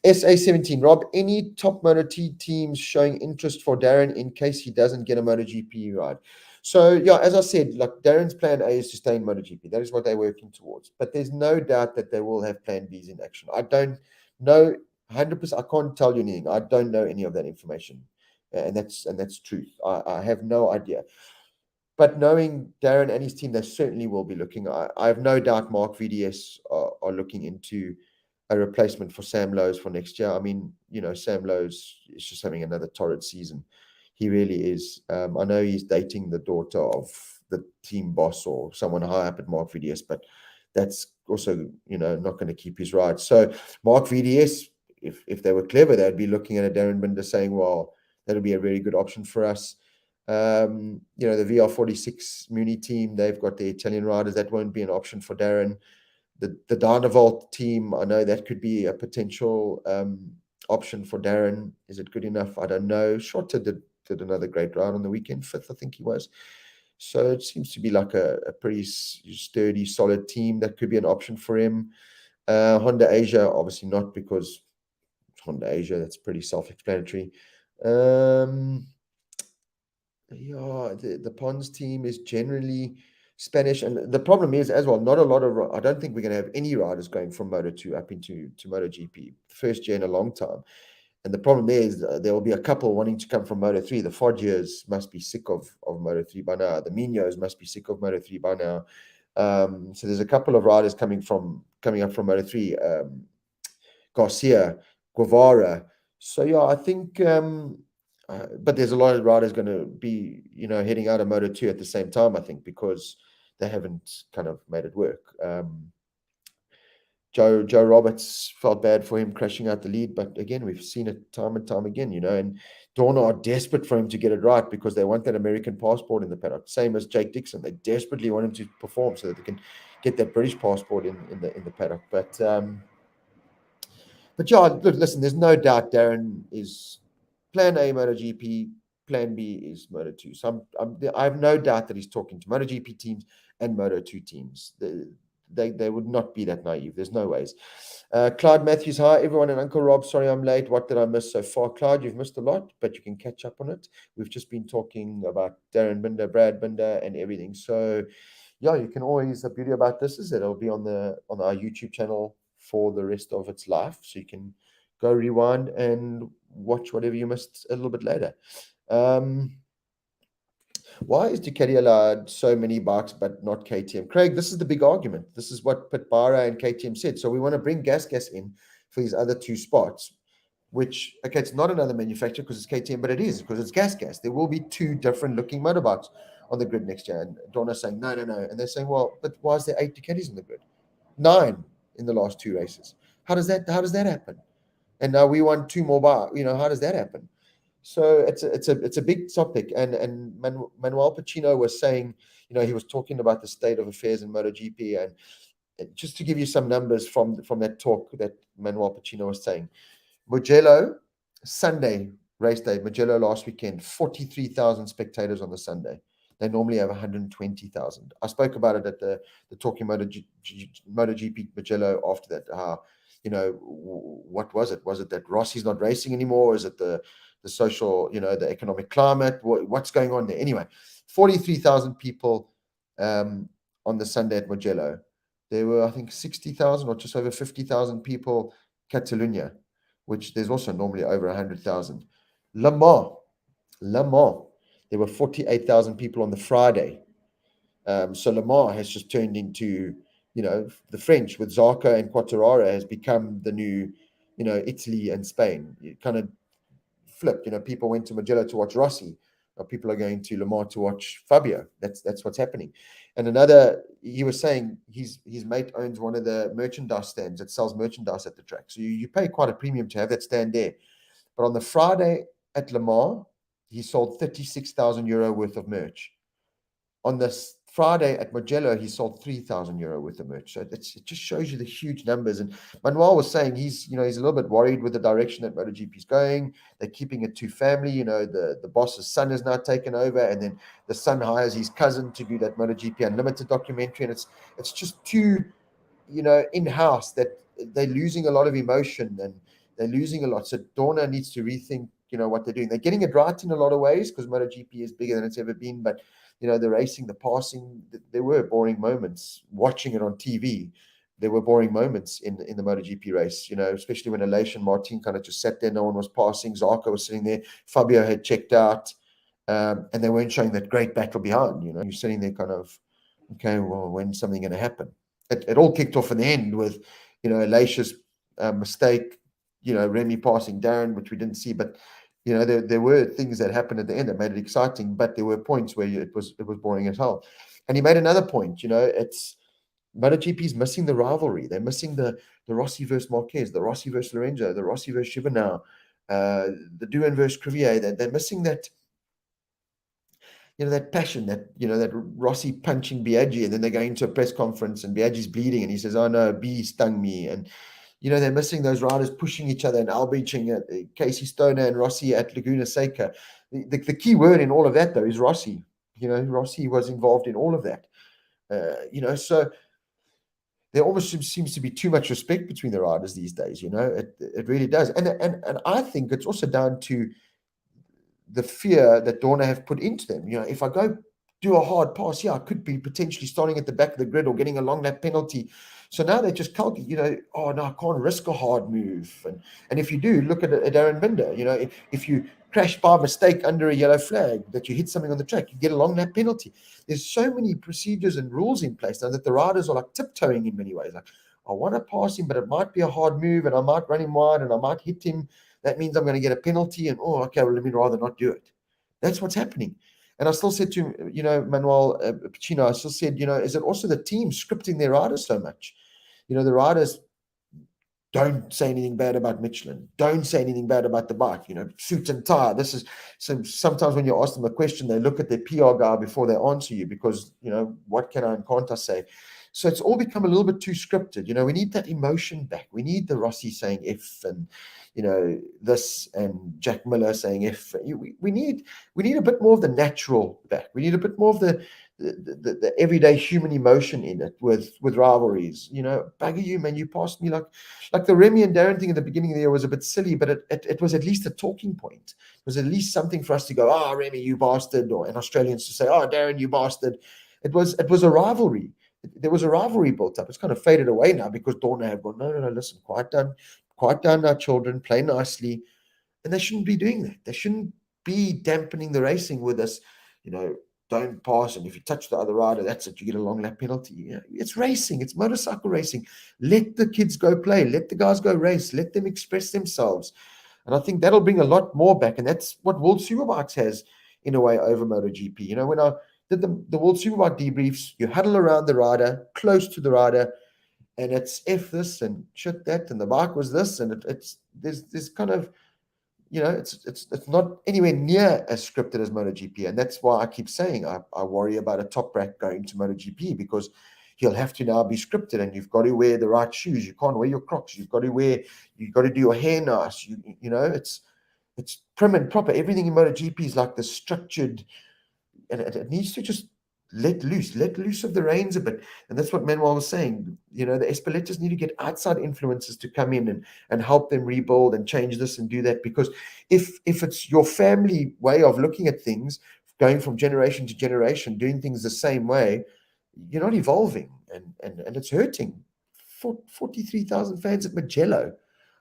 SA17, Rob, any top Moto T teams showing interest for Darren in case he doesn't get a MotoGP ride? So yeah, as I said, like Darren's plan A is to stay in MotoGP. That is what they're working towards. But there's no doubt that they will have plan Bs in action. I don't know 100%. I can't tell you anything. I don't know any of that information, and that's truth. I have no idea. But knowing Darren and his team, they certainly will be looking. I have no doubt Mark VDS are looking into a replacement for Sam Lowes for next year. I mean, Sam Lowes is just having another torrid season. He really is. I know he's dating the daughter of the team boss or someone high up at Mark VDS, but that's also, not going to keep his ride. So Mark VDS, if they were clever, they'd be looking at a Darren Binder saying, well, that'll be a very good option for us. The VR46 Muni team, they've got the Italian riders. That won't be an option for Darren. The Dynavolt team, I know that could be a potential option for Darren. Is it good enough? I don't know. Schotter did another great ride on the weekend, 5th, I think he was. So it seems to be like a pretty sturdy, solid team. That could be an option for him. Honda Asia, obviously not, because Honda Asia, that's pretty self-explanatory. Yeah, the Pons team is generally Spanish, and the problem is as well, not a lot of. I don't think we're going to have any riders going from Moto2 up into MotoGP, first year in a long time. And the problem there is there will be a couple wanting to come from Moto3. The Foggiers must be sick of Moto3 by now. The Minos must be sick of Moto3 by now. So there's a couple of riders coming up from Moto3. Garcia, Guevara. So yeah, I think. But there's a lot of riders going to be, heading out of Moto2 at the same time, I think, because they haven't kind of made it work. Joe Roberts, felt bad for him crashing out the lead, but again, we've seen it time and time again, and Dorna are desperate for him to get it right because they want that American passport in the paddock, same as Jake Dixon. They desperately want him to perform so that they can get that British passport in the paddock. But yeah, look, listen, there's no doubt Darren is Plan A MotoGP, Plan B is Moto2. So I have no doubt that he's talking to MotoGP teams and Moto2 teams. They would not be that naive. There's no ways. Clyde Matthews, hi everyone, and Uncle Rob. Sorry I'm late. What did I miss so far? Clyde, you've missed a lot, but you can catch up on it. We've just been talking about Darren Binder, Brad Binder, and everything. So yeah, you can always. The beauty about this is that it'll be on our YouTube channel for the rest of its life, so you can go rewind and watch whatever you missed a little bit later. Why is Ducati allowed so many bikes but not KTM? Craig, this is the big argument. This is what Pitbara and KTM said. So we want to bring Gas in for these other 2 spots, which, okay, it's not another manufacturer because it's KTM, but it is because it's Gas. There will be 2 different looking motorbikes on the grid next year. And Dorna's saying, no. And they're saying, well, but why is there 8 Ducatis on the grid? 9 in the last 2 races. How does that happen? And now we want 2 more bikes. How does that happen? So it's a big topic. And Manuel Pacino was saying, he was talking about the state of affairs in MotoGP. And just to give you some numbers from that talk that Manuel Pacino was saying, Mugello, Sunday race day, Mugello last weekend, 43,000 spectators on the Sunday. they normally have 120,000. I spoke about it at the Talking MotoGP Mugello after that. What was it? Was it that Rossi's not racing anymore? Is it the social, the economic climate? What's going on there? Anyway, 43,000 people on the Sunday at Mugello. There were, I think, 60,000 or just over 50,000 people Catalunya, which there's also normally over 100,000. Le Mans, there were 48,000 people on the Friday. So Le Mans has just turned into, the French with Zarco and Quartararo has become the new, Italy and Spain. It kind of flipped. People went to Mugello to watch Rossi. Now people are going to Le Mans to watch Fabio. That's what's happening. And he was saying his mate owns one of the merchandise stands that sells merchandise at the track. So you pay quite a premium to have that stand there. But on the Friday at Le Mans, he sold 36,000 euro worth of merch. On this Friday at Mugello, he sold 3,000 euro worth of merch. So it just shows you the huge numbers. And Manuel was saying he's a little bit worried with the direction that MotoGP is going. They're keeping it too family. The boss's son has now taken over, and then the son hires his cousin to do that MotoGP Unlimited documentary, and it's just too, in-house that they're losing a lot of emotion and they're losing a lot. So Dorna needs to rethink, what they're doing. They're getting it right in a lot of ways because MotoGP is bigger than it's ever been, but the racing, the passing, there were boring moments. Watching it on TV, there were boring moments in the MotoGP race, especially when Aleix and Martin kind of just sat there, no one was passing, Zarco was sitting there, Fabio had checked out, and they weren't showing that great battle behind, you're sitting there kind of, okay, well, when's something going to happen? It all kicked off in the end with, Aleix's mistake, Remy passing Darren, which we didn't see, but there were things that happened at the end that made it exciting, but there were points where it was boring as hell. And he made another point, it's MotoGP is missing the rivalry. They're missing the Rossi versus Marquez, the Rossi versus Lorenzo, the Rossi versus Shibano, the Duan versus Crivier. They're missing that, that passion, that Rossi punching Biaggi, and then they go into a press conference and Biaggi's bleeding and he says, "Oh no, B stung me." And they're missing those riders pushing each other and elbowing Casey Stoner and Rossi at Laguna Seca. The key word in all of that, though, is Rossi. Rossi was involved in all of that. So there almost seems to be too much respect between the riders these days. It really does. And I think it's also down to the fear that Dorna have put into them. If I go do a hard pass, I could be potentially starting at the back of the grid or getting a long lap penalty. So now they just calculate, oh no, I can't risk a hard move. And if you do, look at Darren Binder. If you crash by mistake under a yellow flag, that you hit something on the track, you get a long lap penalty. There's so many procedures and rules in place now that the riders are like tiptoeing in many ways. Like, I want to pass him, but it might be a hard move and I might run him wide and I might hit him. That means I'm going to get a penalty and, okay, well, let me rather not do it. That's what's happening. And I still said to, Manuel Pacino, I still said, is it also the team scripting their riders so much? The riders don't say anything bad about Michelin. Don't say anything bad about the bike, suit and tie. This is, so sometimes when you ask them a question, they look at their PR guy before they answer you because, what can I and can't I say? So it's all become a little bit too scripted. We need that emotion back. We need the Rossi saying if and, this and Jack Miller saying if. We need a bit more of the natural back. We need a bit more of the everyday human emotion in it with rivalries. Bugger you, man, you passed me like the Remy and Darren thing at the beginning of the year was a bit silly, but it was at least a talking point. It was at least something for us to go, "Oh, Remy, you bastard," and Australians to say, "Oh, Darren, you bastard." It was a rivalry. There was a rivalry built up. It's kind of faded away now because Dorna have gone, no, listen, quiet down now, children, play nicely. And they shouldn't be doing that. They shouldn't be dampening the racing with us, don't pass. And if you touch the other rider, that's it. You get a long lap penalty. It's racing. It's motorcycle racing. Let the kids go play. Let the guys go race. Let them express themselves. And I think that'll bring a lot more back. And that's what World Superbikes has in a way over MotoGP. When I did the World Superbike debriefs, you huddle around the rider, close to the rider, and it's F this and shit that, and the bike was this, and there's kind of, it's not anywhere near as scripted as MotoGP, and that's why I keep saying I worry about a top rack going to MotoGP because he'll have to now be scripted, and you've got to wear the right shoes. You can't wear your Crocs. You've got to do your hair nice. It's prim and proper. Everything in MotoGP is like the structured and it needs to just let loose of the reins a bit. And that's what Manuel was saying. The Espeletas need to get outside influences to come in and help them rebuild and change this and do that. Because if it's your family way of looking at things, going from generation to generation, doing things the same way, you're not evolving, and it's hurting. 43,000 fans at Mugello.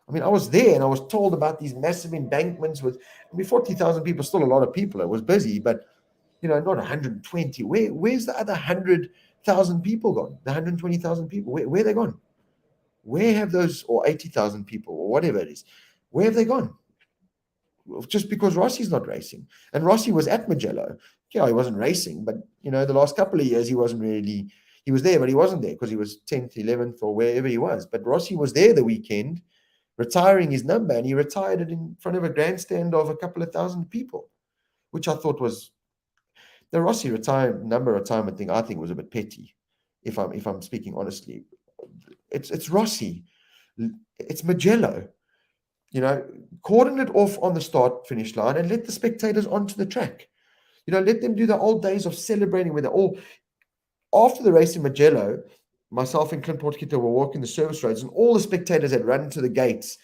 I mean, I was there and I was told about these massive embankments with, 40,000 people, still a lot of people. It was busy, but not 120. Where's the other 100,000 people gone? The 120,000 people, where they gone? Where have those, or 80,000 people, or whatever it is, where have they gone? Just because Rossi's not racing. And Rossi was at Mugello. Yeah, he wasn't racing, but the last couple of years he wasn't really. He was there, but he wasn't there because he was 10th, 11th, or wherever he was. But Rossi was there the weekend, retiring his number, and he retired it in front of a grandstand of a couple of thousand people, which I thought was the Rossi number retirement thing. I think was a bit petty, if I'm speaking honestly. It's Rossi, it's Mugello. Cordon it off on the start finish line and let the spectators onto the track. Let them do the old days of celebrating where they're all. After the race in Mugello, myself and Clint Portkita were walking the service roads, and all the spectators had run to the gates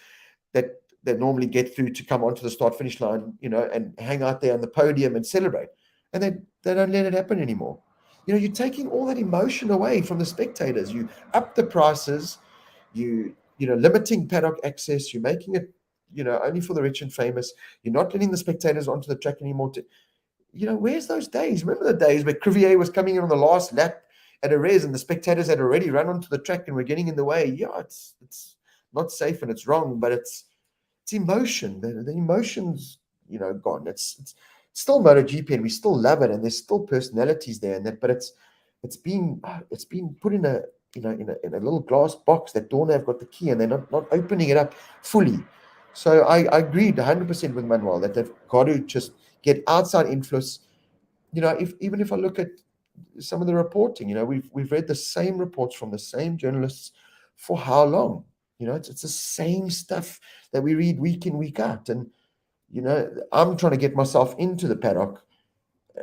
that normally get through to come onto the start-finish line, and hang out there on the podium and celebrate. And they don't let it happen anymore. You're taking all that emotion away from the spectators. You up the prices, limiting paddock access. You're making it, only for the rich and famous. You're not letting the spectators onto the track anymore. Where's those days? Remember the days where Crivier was coming in on the last lap at a res and the spectators had already run onto the track and were getting in the way? Yeah, it's not safe and it's wrong, but it's emotion. The emotion's, gone. It's still MotoGP and we still love it and there's still personalities there and that, but it's been put in a in a little glass box that Dorna have got the key and they're not opening it up fully. So I agreed 100% with Manuel that they've got to just get outside influence. Even if I look at some of the reporting, we've read the same reports from the same journalists for how long? It's the same stuff that we read week in, week out. And, I'm trying to get myself into the paddock,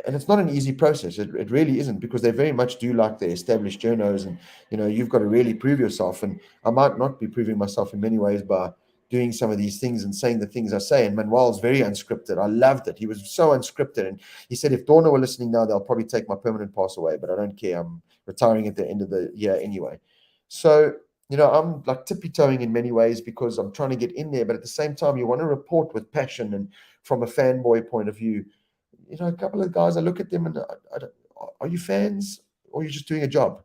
and it's not an easy process. It really isn't, because they very much do like the established journos, and, you've got to really prove yourself. And I might not be proving myself in many ways by doing some of these things and saying the things I say. And Manuel's very unscripted. I loved it. He was so unscripted. And he said, if Dorna were listening now, they'll probably take my permanent pass away, but I don't care. I'm retiring at the end of the year anyway. So, I'm like tippy-toeing in many ways because I'm trying to get in there. But at the same time, you want to report with passion and from a fanboy point of view. A couple of guys, I look at them and are you fans or are you just doing a job?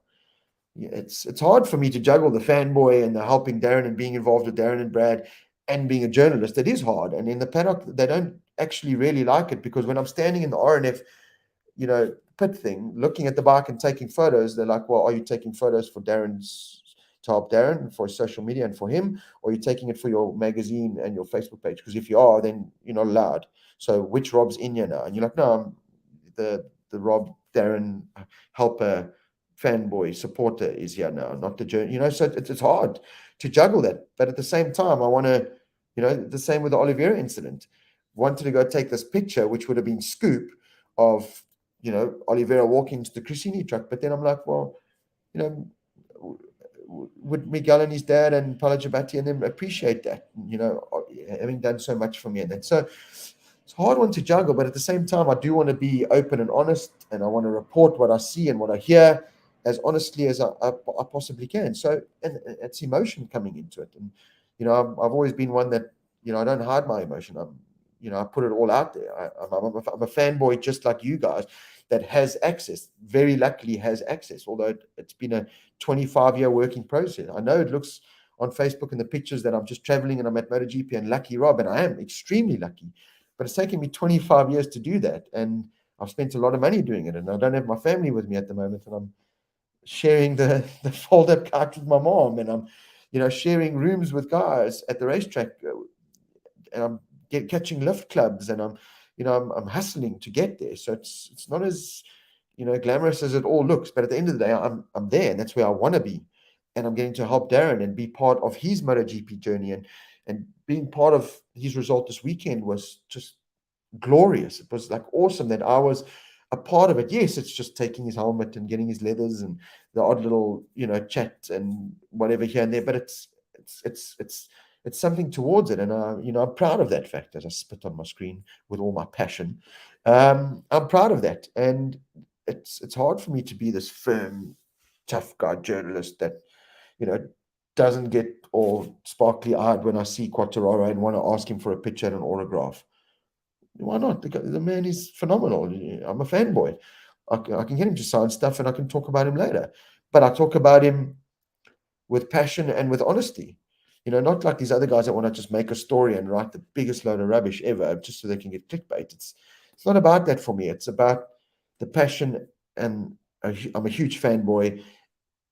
It's hard for me to juggle the fanboy and the helping Darren and being involved with Darren and Brad and being a journalist. It is hard. And in the paddock, they don't actually really like it, because when I'm standing in the RNF, pit thing, looking at the bike and taking photos, they're like, well, are you taking photos for to help Darren for his social media and for him, or are you taking it for your magazine and your Facebook page? Because if you are, then you're not allowed. So which Rob's in here now? And you're like, no, I'm the Rob Darren helper fanboy supporter is here now, not the journey. So it's hard to juggle that. But at the same time, I want to, the same with the Oliveira incident. Wanted to go take this picture, which would have been scoop of, Oliveira walking to the Cressini truck. But then I'm like, well, would Miguel and his dad and Paolo Giabatti and them appreciate that, having done so much for me and that. So it's a hard one to juggle, but at the same time, I do want to be open and honest, and I want to report what I see and what I hear as honestly as I possibly can. So, and it's emotion coming into it. And, I've always been one that, I don't hide my emotion. I put it all out there. I'm a fanboy just like you guys that has access, very luckily has access, although it's been a 25-year working process. I know it looks on Facebook and the pictures that I'm just traveling and I'm at MotoGP and lucky Rob, and I am extremely lucky. But it's taken me 25 years to do that. And I've spent a lot of money doing it. And I don't have my family with me at the moment. And I'm sharing the fold-up couch with my mom. And I'm, sharing rooms with guys at the racetrack. And I'm catching lift clubs. And I'm hustling to get there. So it's not as, glamorous as it all looks. But at the end of the day, I'm there. And that's where I want to be. And I'm getting to help Darren and be part of his MotoGP journey. And being part of his result this weekend was just glorious. It was like awesome that I was a part of it. Yes, it's just taking his helmet and getting his leathers and the odd little, chat and whatever here and there. But it's something towards it, and I'm proud of that fact. As I spit on my screen with all my passion, I'm proud of that, and it's hard for me to be this firm, tough guy journalist that you know doesn't get all sparkly eyed when I see Quattararo and want to ask him for a picture and an autograph. Why not? The man is phenomenal. I'm a fanboy. I can get him to sign stuff and I can talk about him later. But I talk about him with passion and with honesty. Not like these other guys that want to just make a story and write the biggest load of rubbish ever just so they can get clickbait. It's not about that for me. It's about the passion, and I'm a huge fanboy.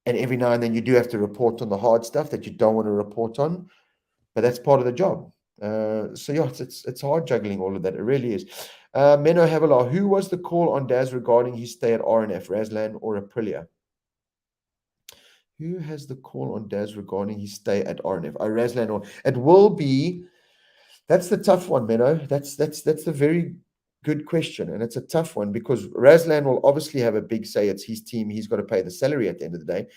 And every now and then you do have to report on the hard stuff that you don't want to report on, but that's part of the job. So yeah, it's hard juggling all of that. It really is. Menno Havilah, who was the call on Daz regarding his stay at RNF, Razlan or Aprilia? Who has the call on Daz regarding his stay at RNF? Oh, Razlan or it will be. That's the tough one, Menno. That's a very good question, and it's a tough one because Razlan will obviously have a big say. It's his team. He's got to pay the salary at the end of the day.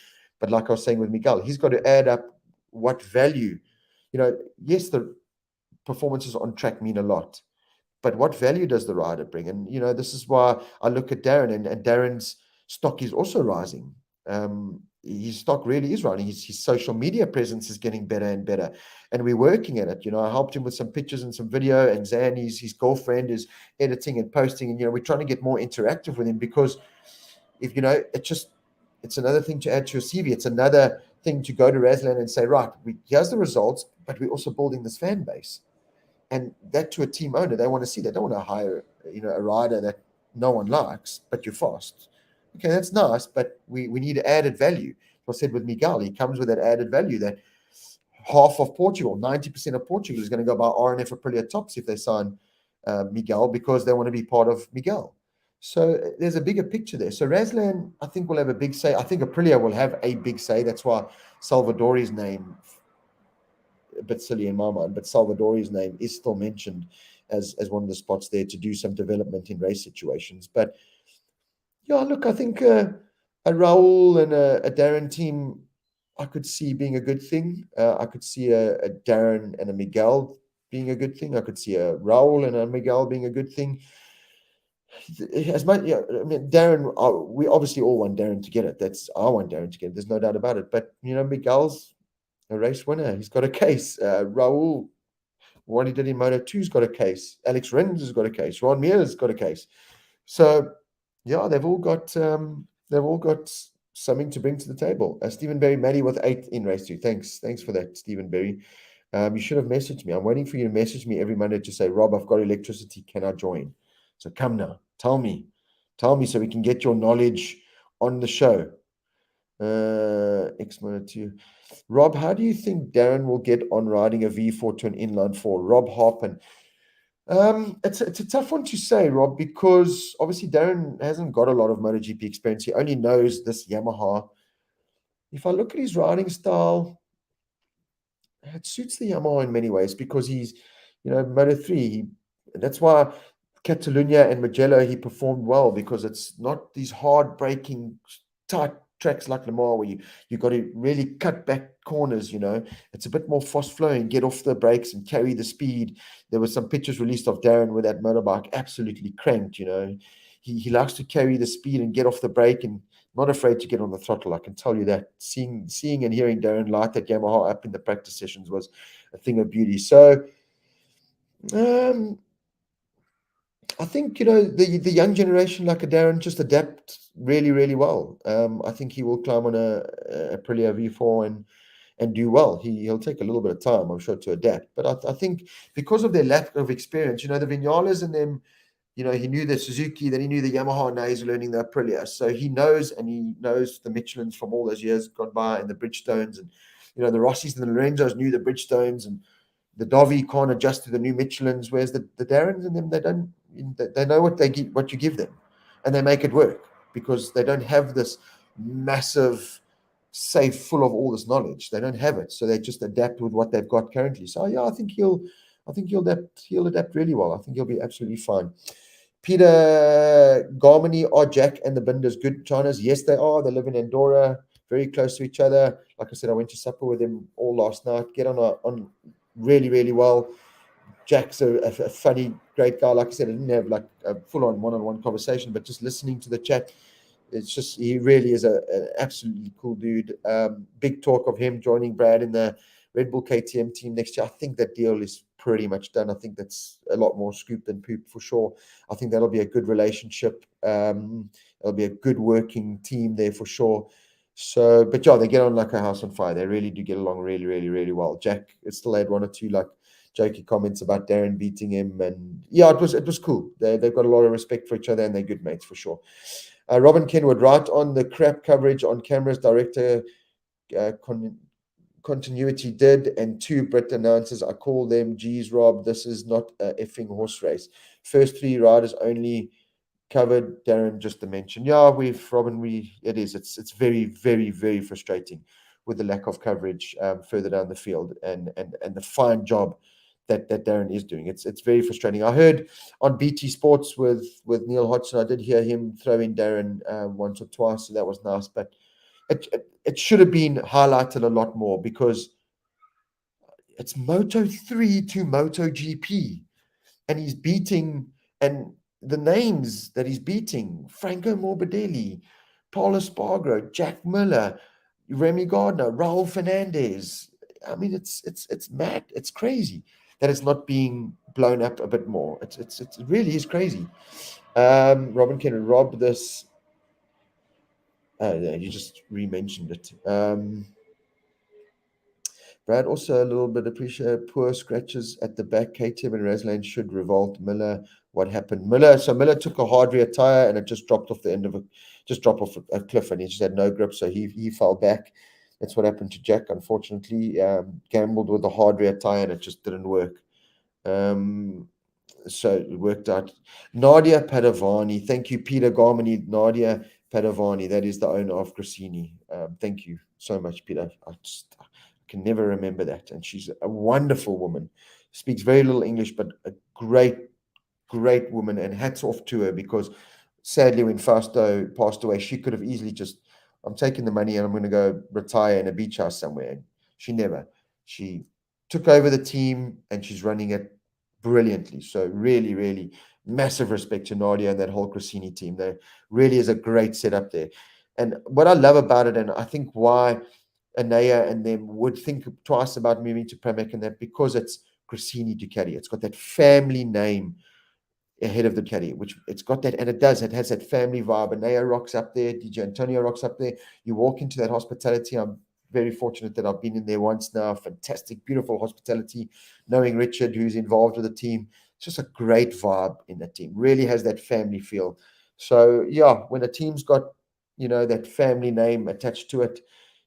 But like I was saying with Miguel, he's got to add up what value. Yes, the performances on track mean a lot, but what value does the rider bring? And this is why I look at Darren, and Darren's stock is also rising. His stock really is rising. His social media presence is getting better and better, and we're working at it. I helped him with some pictures and some video, and Zan, his girlfriend, is editing and posting, and we're trying to get more interactive with him because if it's another thing to add to your CV. It's another thing to go to Razlan and say, right, here's the results, but we're also building this fan base. And that to a team owner, they want to see that. They don't want to hire, a rider that no one likes, but you're fast. Okay, that's nice, but we need added value. I said with Miguel, he comes with that added value that half of Portugal, 90% of Portugal is going to go buy RNF Aprilia tops if they sign Miguel because they want to be part of Miguel. So there's a bigger picture there. So Razlan, I think, will have a big say. I think Aprilia will have a big say. That's why Salvadori's name, a bit silly in my mind, but Salvadori's name is still mentioned as one of the spots there to do some development in race situations. But yeah, look, I think a Raul and a Darren team, I could see being a good thing. I could see a Darren and a Miguel being a good thing. I could see a Raul and a Miguel being a good thing. As much, Darren, we obviously all want Darren to get it. I want Darren to get it. There's no doubt about it. But Miguel's a race winner. He's got a case. Raul, what he did in Moto2's got a case. Alex Rins has got a case. Ron Mears got a case. So yeah, they've all got something to bring to the table. Stephen Berry, Maddie with 8 in race 2. Thanks for that, Stephen Berry. You should have messaged me. I'm waiting for you to message me every Monday to say, Rob, I've got electricity. Can I join? So come now. Tell me so we can get your knowledge on the show. X-Moto2. Rob, how do you think Darren will get on riding a V4 to an inline 4? Rob Harpen. It's a tough one to say, Rob, because obviously Darren hasn't got a lot of MotoGP experience. He only knows this Yamaha. If I look at his riding style, it suits the Yamaha in many ways because he's, Moto3. That's why Catalunya and Mugello, he performed well because it's not these hard braking, tight tracks like Le Mans where you got to really cut back corners. It's a bit more fast flowing, get off the brakes and carry the speed. There were some pictures released of Darren with that motorbike absolutely cranked. He likes to carry the speed and get off the brake and not afraid to get on the throttle. I can tell you that. Seeing and hearing Darren light that Yamaha up in the practice sessions was a thing of beauty. So I think the young generation like a Darren just adapt really, really well. I think he will climb on a Aprilia V4 and do well. He'll take a little bit of time, I'm sure, to adapt. But I think because of their lack of experience, the Vinales and them, he knew the Suzuki, then he knew the Yamaha. Now he's learning the Aprilia, so he knows the Michelins from all those years gone by and the Bridgestones, and the Rossis and the Lorenzos knew the Bridgestones, and the Dovi can't adjust to the new Michelins, whereas the Darrens and them, they know what you give them, and they make it work because they don't have this massive safe full of all this knowledge. They don't have it, so they just adapt with what they've got currently. So yeah, I think he'll adapt really well. I think he'll be absolutely fine. Peter Garmany, are Jack and the Binders good Chinas? Yes, they are. They live in Andorra, very close to each other. Like I said, I went to supper with them all last night. Get on really, really well. Jack's a funny, great guy. Like I said, I didn't have like a full-on one-on-one conversation, but just listening to the chat, it's just he really is an absolutely cool dude. Big talk of him joining Brad in the Red Bull KTM team next year. I think that deal is pretty much done. I think that's a lot more scoop than poop for sure. I think that'll be a good relationship. It'll be a good working team there for sure. So, but yeah, they get on like a house on fire. They really do get along really, really, really well. Jack still had one or two like jokey comments about Darren beating him, and yeah, it was cool. They've got a lot of respect for each other, and they're good mates for sure. Robin Kenwood, right on the crap coverage on cameras, director continuity did, and two Brit announcers. I call them, geez, Rob, this is not a effing horse race. First three riders only covered. Darren just to mention, yeah, it's very, very, very frustrating with the lack of coverage further down the field, and the fine job that Darren is doing. It's very frustrating. I heard on BT Sports with Neil Hodgson, I did hear him throw in Darren once or twice, so that was nice. But it should have been highlighted a lot more, because it's Moto3 to MotoGP, and he's beating, and the names that he's beating: Franco Morbidelli, Paul Espargaro, Jack Miller, Remy Gardner, Raul Fernandez. I mean, it's mad. It's crazy that it's not being blown up a bit more. It really is crazy. Robin can rob this. You just re-mentioned it. Brad, also a little bit appreciate poor scratches at the back. KTM and Razlane should revolt. Miller, what happened? Miller took a hard rear tire, and it just dropped off the end of just dropped off a cliff, and he just had no grip, so he fell back. That's what happened to Jack, unfortunately. Gambled with the hard rear tire, and it just didn't work. So it worked out. Nadia Padovani, thank you, Peter Garmany. Nadia Padovani, that is the owner of Grassini. Thank you so much, Peter. I can never remember that. And she's a wonderful woman. Speaks very little English, but a great, great woman. And hats off to her, because sadly, when Fausto passed away, she could have easily just, I'm taking the money and I'm going to go retire in a beach house somewhere. And she never. She took over the team, and she's running it brilliantly. So really, really massive respect to Nadia and that whole Grassini team. There really is a great setup there. And what I love about it, and I think why Anaya and them would think twice about moving to Pramac, and that because it's Grassini Ducati. It's got that family name ahead of the Ducati, which it's got that, and it has that family vibe. Anaya rocks up there, DJ Antonio rocks up there. You walk into that hospitality. I'm very fortunate that I've been in there once now. Fantastic, beautiful hospitality. Knowing Richard, who's involved with the team, it's just a great vibe in that team. Really has that family feel. So yeah, when a team's got that family name attached to it,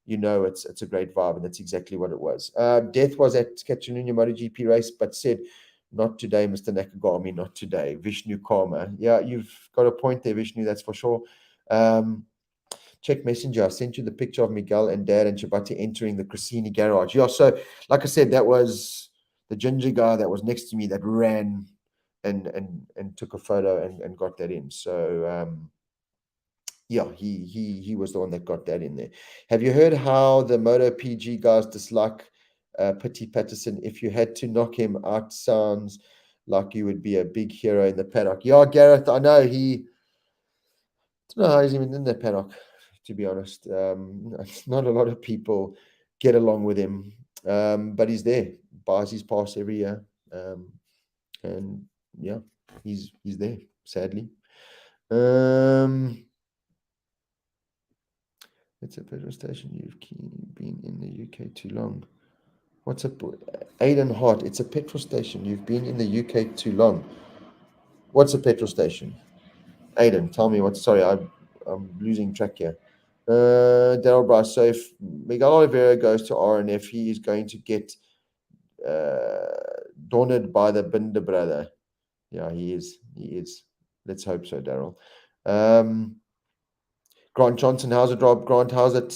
it's a great vibe, and that's exactly what it was. Death was at Catalunya MotoGP race, but said, "Not today, Mr. Nakagami, not today." Vishnu Karma. Yeah, you've got a point there, Vishnu, that's for sure. Check Messenger. I sent you the picture of Miguel and Dad and Chabati entering the Grassini garage. Yeah, so like I said, that was the ginger guy that was next to me that ran and took a photo and got that in. So yeah, he was the one that got that in there. Have you heard how the Moto PG guys dislike Pity Patterson? If you had to knock him out, sounds like you would be a big hero in the paddock. Yeah, Gareth, I know I don't know how he's even in the paddock, to be honest. Not a lot of people get along with him, but he's there, buys his pass every year, and yeah, he's there. Sadly, it's a petrol station. You've been in the UK too long. What's up, Aidan Hart? It's a petrol station. You've been in the UK too long. What's a petrol station? Aidan, tell me what. Sorry, I'm losing track here. Daryl Bryce. So if Miguel Oliveira goes to RNF, he is going to get dawned by the Binder brother. Yeah, he is. Let's hope so, Daryl. Grant Johnson, how's it, Rob? Grant, how's it?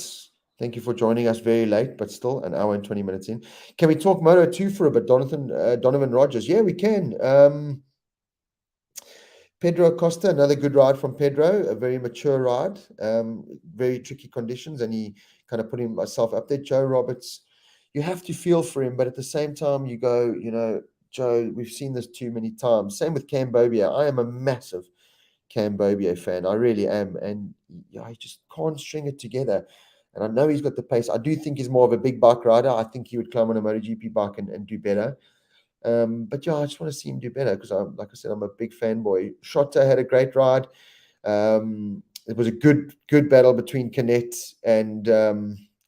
Thank you for joining us very late, but still an hour and 20 minutes in. Can we talk Moto 2 for a bit, Donovan Rogers? Yeah, we can. Pedro Acosta, another good ride from Pedro, a very mature ride, very tricky conditions, and he kind of put himself up there. Joe Roberts, you have to feel for him, but at the same time, you go, Joe, we've seen this too many times. Same with Cambodia. I am a massive Cambodia fan. I really am. And he just can't string it together. And I know he's got the pace. I do think he's more of a big bike rider. I think he would climb on a MotoGP bike and do better. But yeah, I just want to see him do better because like I said, I'm a big fanboy. Shota had a great ride. It was a good battle between Canet and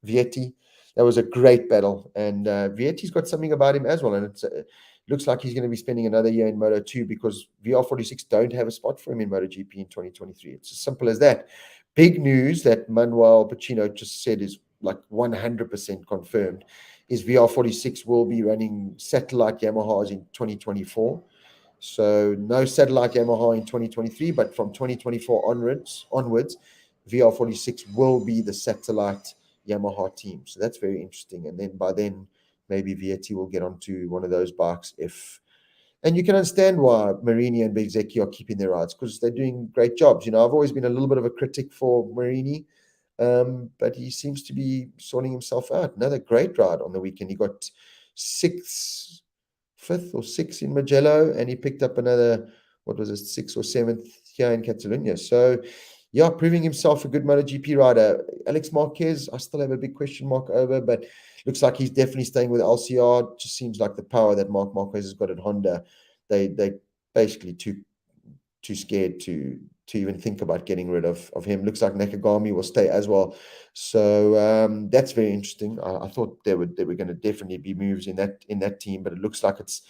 Vietti. That was a great battle, and Vietti's got something about him as well. And it looks like he's going to be spending another year in Moto2 because VR46 don't have a spot for him in MotoGP in 2023. It's as simple as that. Big news that Manuel Pacino just said is like 100% confirmed is VR46 will be running satellite Yamahas in 2024. So no satellite Yamaha in 2023, but from 2024 onwards, VR46 will be the satellite Yamaha team. So that's very interesting. And then by then, maybe Vietti will get onto one of those bikes and you can understand why Marini and Bezzecchi are keeping their rides because they're doing great jobs. I've always been a little bit of a critic for Marini, but he seems to be sorting himself out. Another great ride on the weekend. He got fifth or sixth in Mugello, and he picked up another, what was it, sixth or seventh here in Catalunya. So, yeah, proving himself a good MotoGP rider. Alex Marquez, I still have a big question mark over, but looks like he's definitely staying with LCR. Just seems like the power that Marc Marquez has got at Honda. They basically too scared to even think about getting rid of him. Looks like Nakagami will stay as well. So that's very interesting. I thought there were going to definitely be moves in that team, but it looks like it's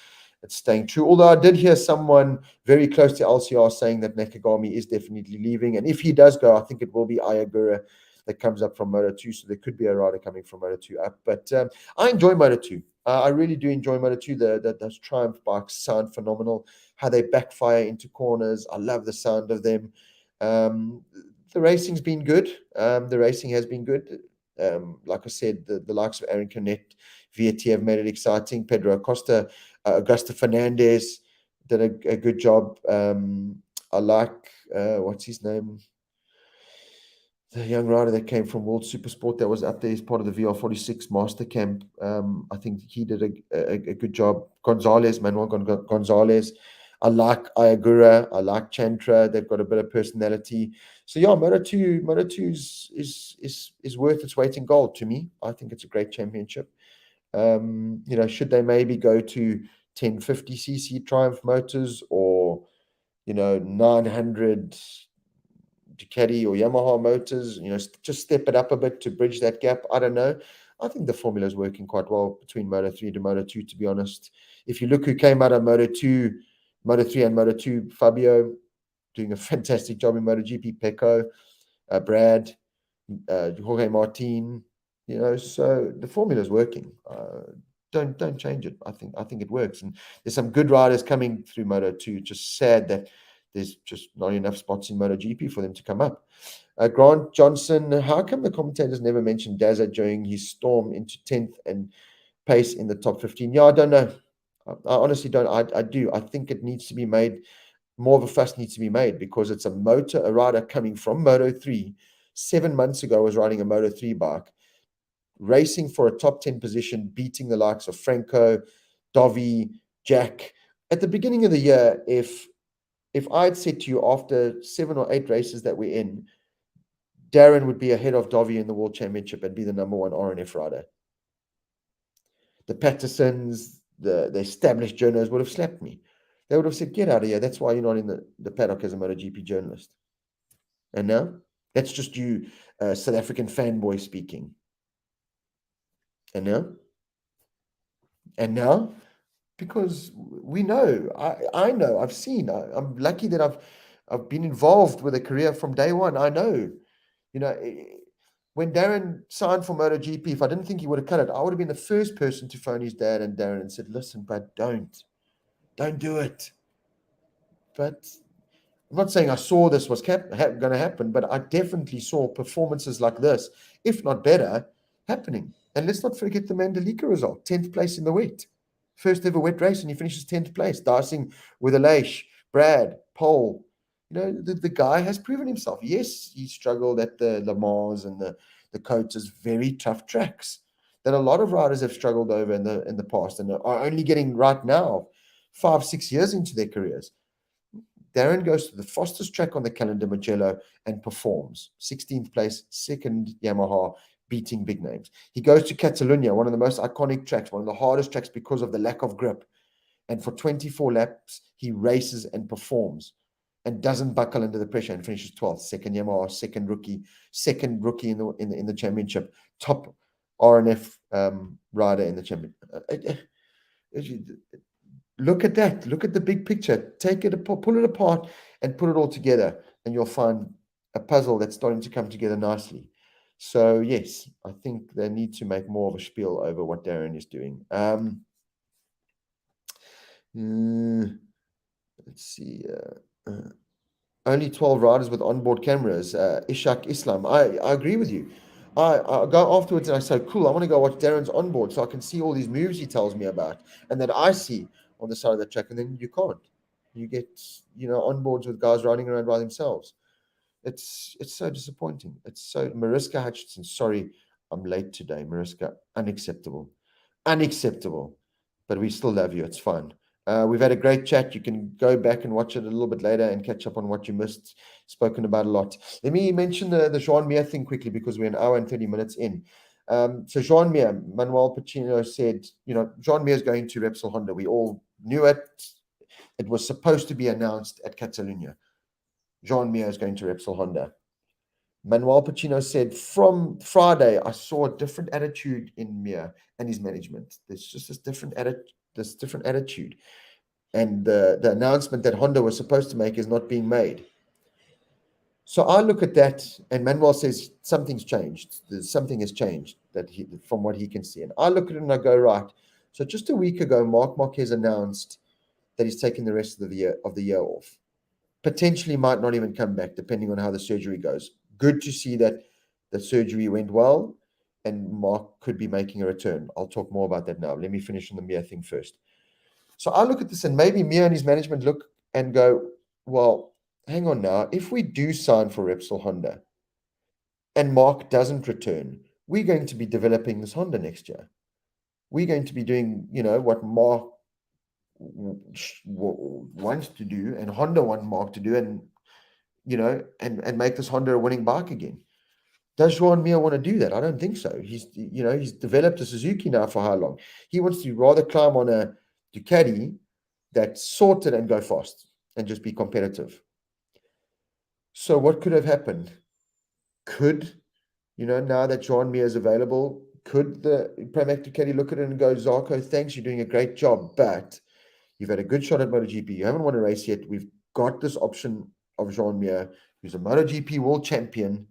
staying true. Although I did hear someone very close to LCR saying that Nakagami is definitely leaving, and if he does go, I think it will be Ayagura that comes up from Moto2. So there could be a rider coming from Moto2 up. But I enjoy Moto2. I really do enjoy Moto2. Those Triumph bikes sound phenomenal. How they backfire into corners. I love the sound of them. The racing's been good. The racing has been good. Like I said, the likes of Aaron Canet, Vietti have made it exciting. Pedro Acosta, Augusto Fernandez did a good job. I like, what's his name? The young rider that came from World Supersport that was up there as part of the VR46 Master Camp. I think he did a good job. Manuel Gonzalez. I like Ayagura. I like Chantra. They've got a bit of personality. So yeah, Moto2 is worth its weight in gold to me. I think it's a great championship. Should they maybe go to 1050cc Triumph motors or 900 Ducati or Yamaha motors, just step it up a bit to bridge that gap. I don't know. I think the formula is working quite well between Moto3 to Moto2, to be honest. If you look who came out of Moto2, Moto3 and Moto2, Fabio doing a fantastic job in MotoGP, Pecco, Brad, Jorge Martin, so the formula is working. Don't change it. I think it works. And there's some good riders coming through Moto2. Just sad that there's just not enough spots in MotoGP for them to come up. Grant Johnson, how come the commentators never mentioned Dazza during his storm into 10th and pace in the top 15? Yeah, I don't know. I honestly don't. I do. I think it needs to be made, more of a fuss needs to be made because it's a rider coming from Moto3. 7 months ago was riding a Moto3 bike, racing for a top 10 position, beating the likes of Franco, Dovi, Jack. At the beginning of the year, if I'd said to you after 7 or 8 races that we're in, Darren would be ahead of Dovi in the World Championship and be the number 1 RNF rider, the Pattersons, the established journalists would have slapped me. They would have said, get out of here. That's why you're not in the paddock as a MotoGP journalist. And now, that's just you, South African fanboy speaking. And now, because we know, I know, I've seen, I'm lucky that I've been involved with a career from day one. I know, when Darren signed for MotoGP, if I didn't think he would have cut it, I would have been the first person to phone his dad and Darren and said, listen, but don't do it. But I'm not saying I saw this was going to happen, but I definitely saw performances like this, if not better, happening. And let's not forget the Mandalika result, 10th place in the wet. First ever wet race, and he finishes 10th place, dicing with Aleix, Brad, Pole, The guy has proven himself. Yes, he struggled at the Le Mans and the Coates, very tough tracks that a lot of riders have struggled over in the past and are only getting right now, 5-6 years into their careers. Darren goes to the fastest track on the calendar, Mugello, and performs. 16th place, second Yamaha, beating big names. He goes to Catalunya, one of the most iconic tracks, one of the hardest tracks because of the lack of grip. And for 24 laps, he races and performs and doesn't buckle under the pressure and finishes 12th. Second Yamaha, second rookie in the championship, top RNF rider in the championship. Look at that. Look at the big picture. Take it apart, pull it apart, and put it all together, and you'll find a puzzle that's starting to come together nicely. So yes, I think they need to make more of a spiel over what Darren is doing. Let's see. Only 12 riders with onboard cameras. Ishak Islam. I agree with you. I go afterwards and I say, cool, I want to go watch Darren's onboard so I can see all these moves he tells me about and that I see on the side of the track. And then you can't. You get, onboards with guys riding around by themselves. It's so disappointing. It's so Mariska Hutchinson. Sorry, I'm late today, Mariska. Unacceptable. Unacceptable. But we still love you. It's fine. We've had a great chat. You can go back and watch it a little bit later and catch up on what you missed. Spoken about a lot. Let me mention the Jean Mir thing quickly because we're an hour and 30 minutes in. So Jean Mir, Manuel Pacino said, Jean Mir is going to Repsol Honda. We all knew it. It was supposed to be announced at Catalunya. Jean Mir is going to Repsol Honda. Manuel Pacino said, from Friday, I saw a different attitude in Mir and his management. There's just this different attitude. And the announcement that Honda was supposed to make is not being made. So I look at that, and Manuel says something's changed. Something has changed from what he can see. And I look at it and I go, right. So just a week ago, Marc Marquez announced that he's taking the rest of the year off. Potentially might not even come back, depending on how the surgery goes. Good to see that the surgery went well, and Mark could be making a return. I'll talk more about that now. Let me finish on the Mir thing first. So I look at this, and maybe Mir and his management look and go, well, hang on now. If we do sign for Repsol Honda and Mark doesn't return, we're going to be developing this Honda next year. We're going to be doing, what Mark wants to do and Honda want Mark to do, and and make this Honda a winning bike again. Does Joan Mir want to do that? I don't think so. He's developed a Suzuki now for how long? He wants to rather climb on a Ducati that's sorted and go fast and just be competitive. So what could have happened? Could, now that Joan Mir is available, could the Pramac Ducati look at it and go, Zarco, thanks, you're doing a great job, but you've had a good shot at MotoGP. You haven't won a race yet. We've got this option of Jean Mir, who's a MotoGP world champion.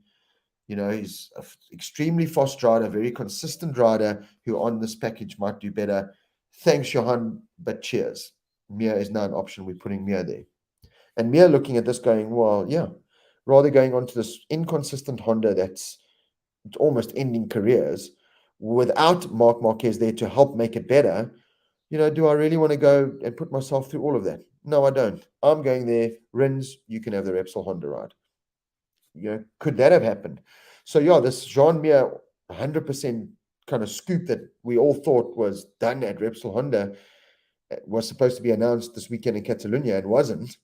He's an extremely fast rider, very consistent rider who on this package might do better. Thanks, Johan, but cheers. Mir is now an option. We're putting Mir there. And Mir looking at this going, well, yeah, rather going on to this inconsistent Honda that's almost ending careers without Marc Marquez there to help make it better. Do I really want to go and put myself through all of that? No, I don't. I'm going there. Rins, you can have the Repsol Honda ride. Could that have happened? So, yeah, this Jean Mir 100% kind of scoop that we all thought was done at Repsol Honda was supposed to be announced this weekend in Catalunya and wasn't.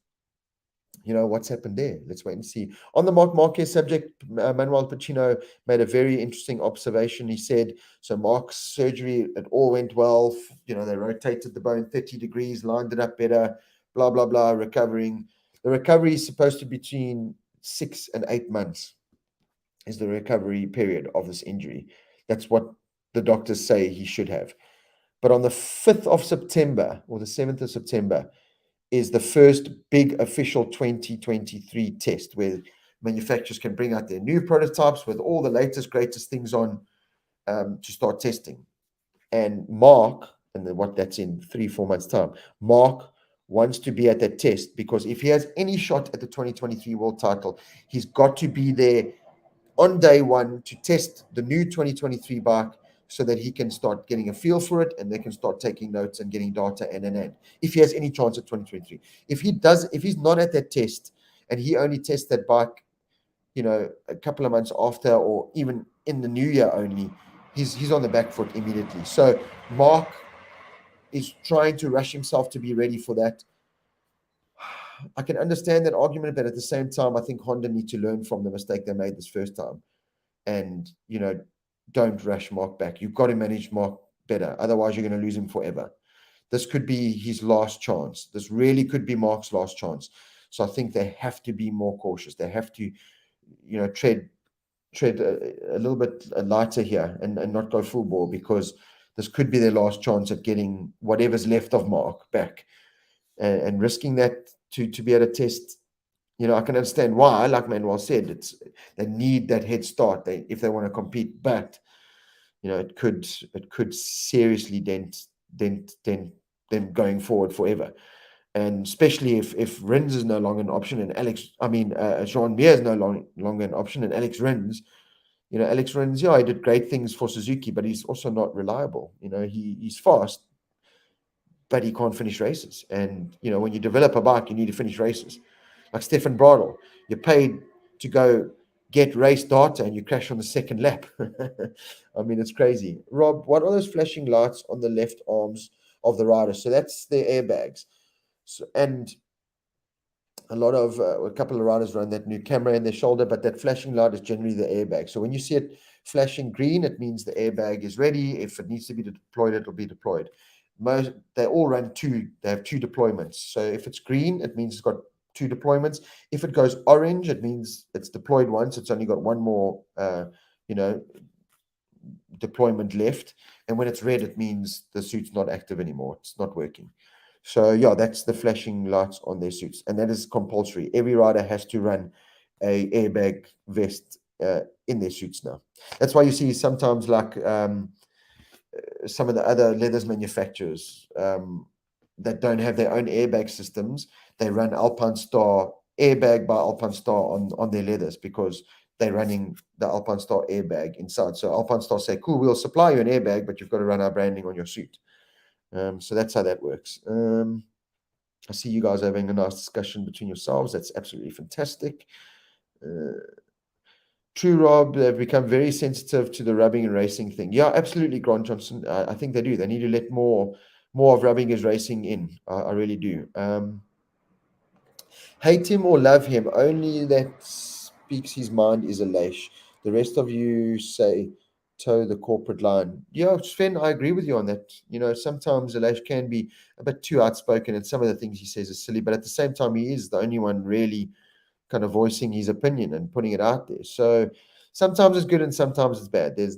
What's happened there? Let's wait and see. On the Marc Marquez subject, Manuel Pacino made a very interesting observation. He said, so Marc's surgery, it all went well. They rotated the bone 30 degrees, lined it up better, blah, blah, blah, recovering. The recovery is supposed to be between 6 and 8 months is the recovery period of this injury. That's what the doctors say he should have. But on the 5th of September or the 7th of September, is the first big official 2023 test where manufacturers can bring out their new prototypes with all the latest, greatest things on to start testing. And Mark, and what that's in 3-4 months' time, Mark wants to be at that test because if he has any shot at the 2023 world title, he's got to be there on day one to test the new 2023 bike so that he can start getting a feel for it and they can start taking notes and getting data and if he has any chance at 2023. If he's not at that test and he only tests that bike, a couple of months after, or even in the new year only, he's on the back foot immediately. So Mark is trying to rush himself to be ready for that. I can understand that argument, but at the same time, I think Honda need to learn from the mistake they made this first time, and don't rush Mark back. You've got to manage Mark better, otherwise you're going to lose him forever. This could be his last chance. This really could be Mark's last chance. So I think they have to be more cautious. They have to, tread a little bit lighter here and not go full bore, because this could be their last chance at getting whatever's left of Mark back, and risking that to be able to test. I can understand why, like Manuel said, they need that head start if they want to compete, but it could seriously dent them going forward forever. And especially if Rins is no longer an option, and Jean Mir is no longer an option, and Alex Rins, he did great things for Suzuki, but he's also not reliable. He's fast, but he can't finish races. And when you develop a bike, you need to finish races. Like Stefan Bradl, you're paid to go get race data, and you crash on the second lap. It's crazy. Rob, what are those flashing lights on the left arms of the rider? So that's their airbags. So, and a couple of riders run that new camera in their shoulder, but that flashing light is generally the airbag. So when you see it flashing green, it means the airbag is ready. If it needs to be deployed, it'll be deployed. They all run two. They have two deployments. So if it's green, it means it's got two deployments. If it goes orange, it means it's deployed once. It's only got one more, deployment left. And when it's red, it means the suit's not active anymore. It's not working. So yeah, that's the flashing lights on their suits, and that is compulsory. Every rider has to run a airbag vest in their suits now. That's why you see sometimes, like some of the other leathers manufacturers that don't have their own airbag systems, they run Alpine Star airbag by Alpine Star on their leathers, because they're running the Alpine Star airbag inside. So Alpine Star say, cool, we'll supply you an airbag, but you've got to run our branding on your suit. So that's how that works. I see you guys having a nice discussion between yourselves. That's absolutely fantastic. True, Rob, they've become very sensitive to the rubbing and racing thing. Yeah, absolutely, Grant Johnson. I think they do. They need to let more of rubbing as racing in. I really do. Hate him or love him, only that speaks his mind is Aleix. The rest of you say toe the corporate line. Yeah, Sven, I agree with you on that. Sometimes Aleix can be a bit too outspoken, and some of the things he says is silly, but at the same time, he is the only one really kind of voicing his opinion and putting it out there. So sometimes it's good and sometimes it's bad. There's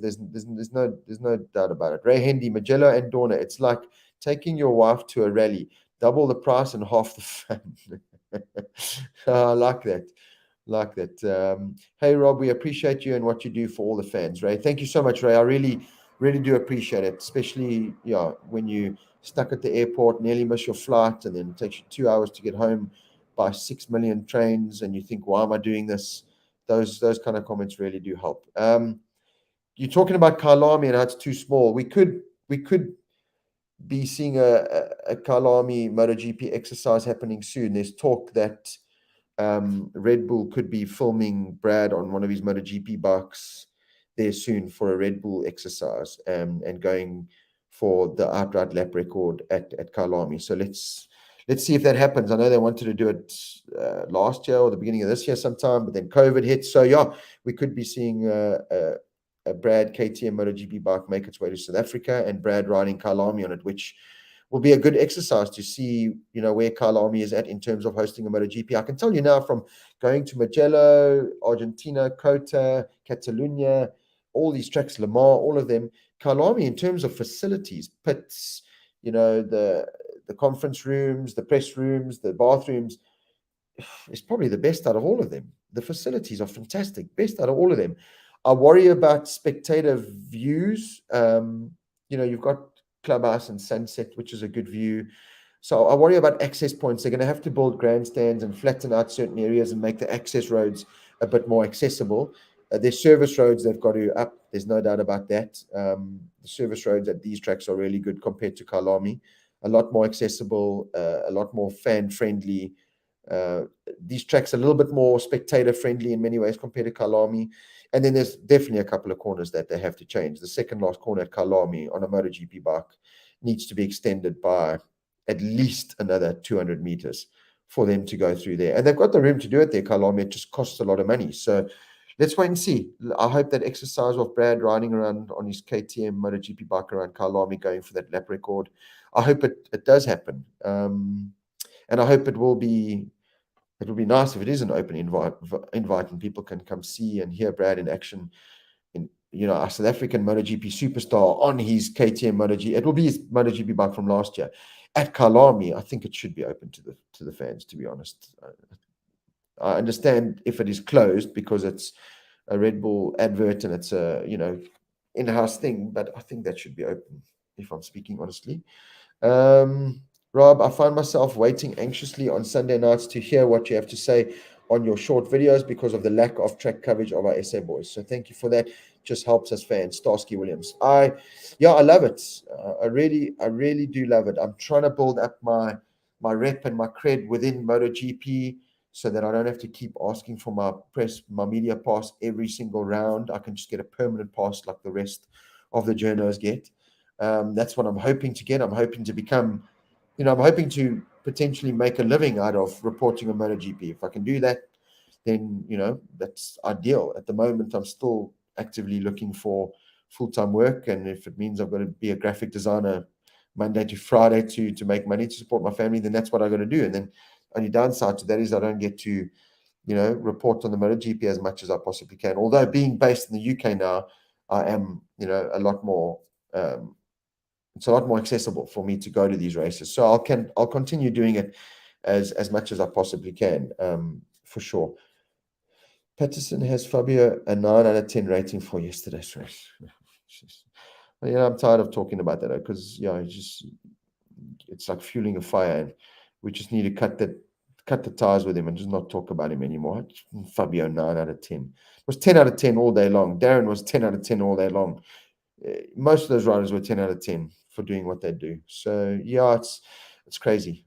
no doubt about it. Ray Hendy, Magello and Dorna, it's like taking your wife to a rally, double the price and half the fun. I like that. Hey, Rob, we appreciate you and what you do for all the fans, Ray. Thank you so much, Ray. I really, really do appreciate it, especially when you stuck at the airport, nearly miss your flight, and then it takes you 2 hours to get home by 6 million trains, and you think, why am I doing this? Those kind of comments really do help. You're talking about Kyalami and how it's too small. We could be seeing a Kyalami MotoGP exercise happening soon. There's talk that Red Bull could be filming Brad on one of his MotoGP bikes there soon for a Red Bull exercise, and going for the outright lap record at Kyalami. So let's see if that happens. I know they wanted to do it last year or the beginning of this year sometime, but then COVID hit. So yeah, we could be seeing a Brad KTM MotoGP bike make its way to South Africa, and Brad riding Kyalami on it, which will be a good exercise to see, where Kyalami is at in terms of hosting a MotoGP. I can tell you now, from going to Mugello, Argentina, Cota, Catalunya, all these tracks, Le Mans, all of them, Kyalami in terms of facilities, pits, the conference rooms, the press rooms, the bathrooms, is probably the best out of all of them. The facilities are fantastic, best out of all of them. I worry about spectator views. You've got Clubhouse and Sunset, which is a good view. So I worry about access points. They're going to have to build grandstands and flatten out certain areas and make the access roads a bit more accessible. There's service roads they've got to up. There's no doubt about that. The service roads at these tracks are really good compared to Kyalami. A lot more accessible, a lot more fan-friendly. These tracks are a little bit more spectator friendly in many ways compared to Kyalami. And then there's definitely a couple of corners that they have to change. The second last corner at Kyalami on a MotoGP bike needs to be extended by at least another 200 meters for them to go through there. And they've got the room to do it there, Kyalami. It just costs a lot of money. So let's wait and see. I hope that exercise of Brad riding around on his KTM MotoGP bike around Kyalami going for that lap record, I hope it does happen. And I hope it will be nice if it is an open invite and people can come see and hear Brad in action. In a South African MotoGP superstar on his KTM MotoGP. It will be his MotoGP bike from last year at Kyalami. I think it should be open to the fans. To be honest, I understand if it is closed because it's a Red Bull advert and it's a in-house thing, but I think that should be open. If I'm speaking honestly. Rob, I find myself waiting anxiously on Sunday nights to hear what you have to say on your short videos because of the lack of track coverage of our SA boys. So thank you for that. Just helps us fans. Starsky Williams. I love it. I really do love it. I'm trying to build up my rep and my cred within MotoGP so that I don't have to keep asking for my media pass every single round. I can just get a permanent pass like the rest of the journos get. That's what I'm hoping to get. I'm hoping to become, I'm hoping to potentially make a living out of reporting on MotoGP. If I can do that, then, that's ideal. At the moment, I'm still actively looking for full-time work. And if it means I've got to be a graphic designer Monday to Friday to make money to support my family, then that's what I've got to do. And then only downside to that is I don't get to, report on the MotoGP as much as I possibly can. Although being based in the UK now, I am, a lot more, it's a lot more accessible for me to go to these races. So I'll continue doing it as much as I possibly can, for sure. Patterson has Fabio a 9 out of 10 rating for yesterday's race. I'm tired of talking about that because it's like fueling a fire, and we just need to cut the ties with him and just not talk about him anymore. Fabio 9 out of 10. It was 10 out of 10 all day long. Darren was 10 out of 10 all day long. Most of those riders were 10 out of 10 for doing what they do. So it's crazy.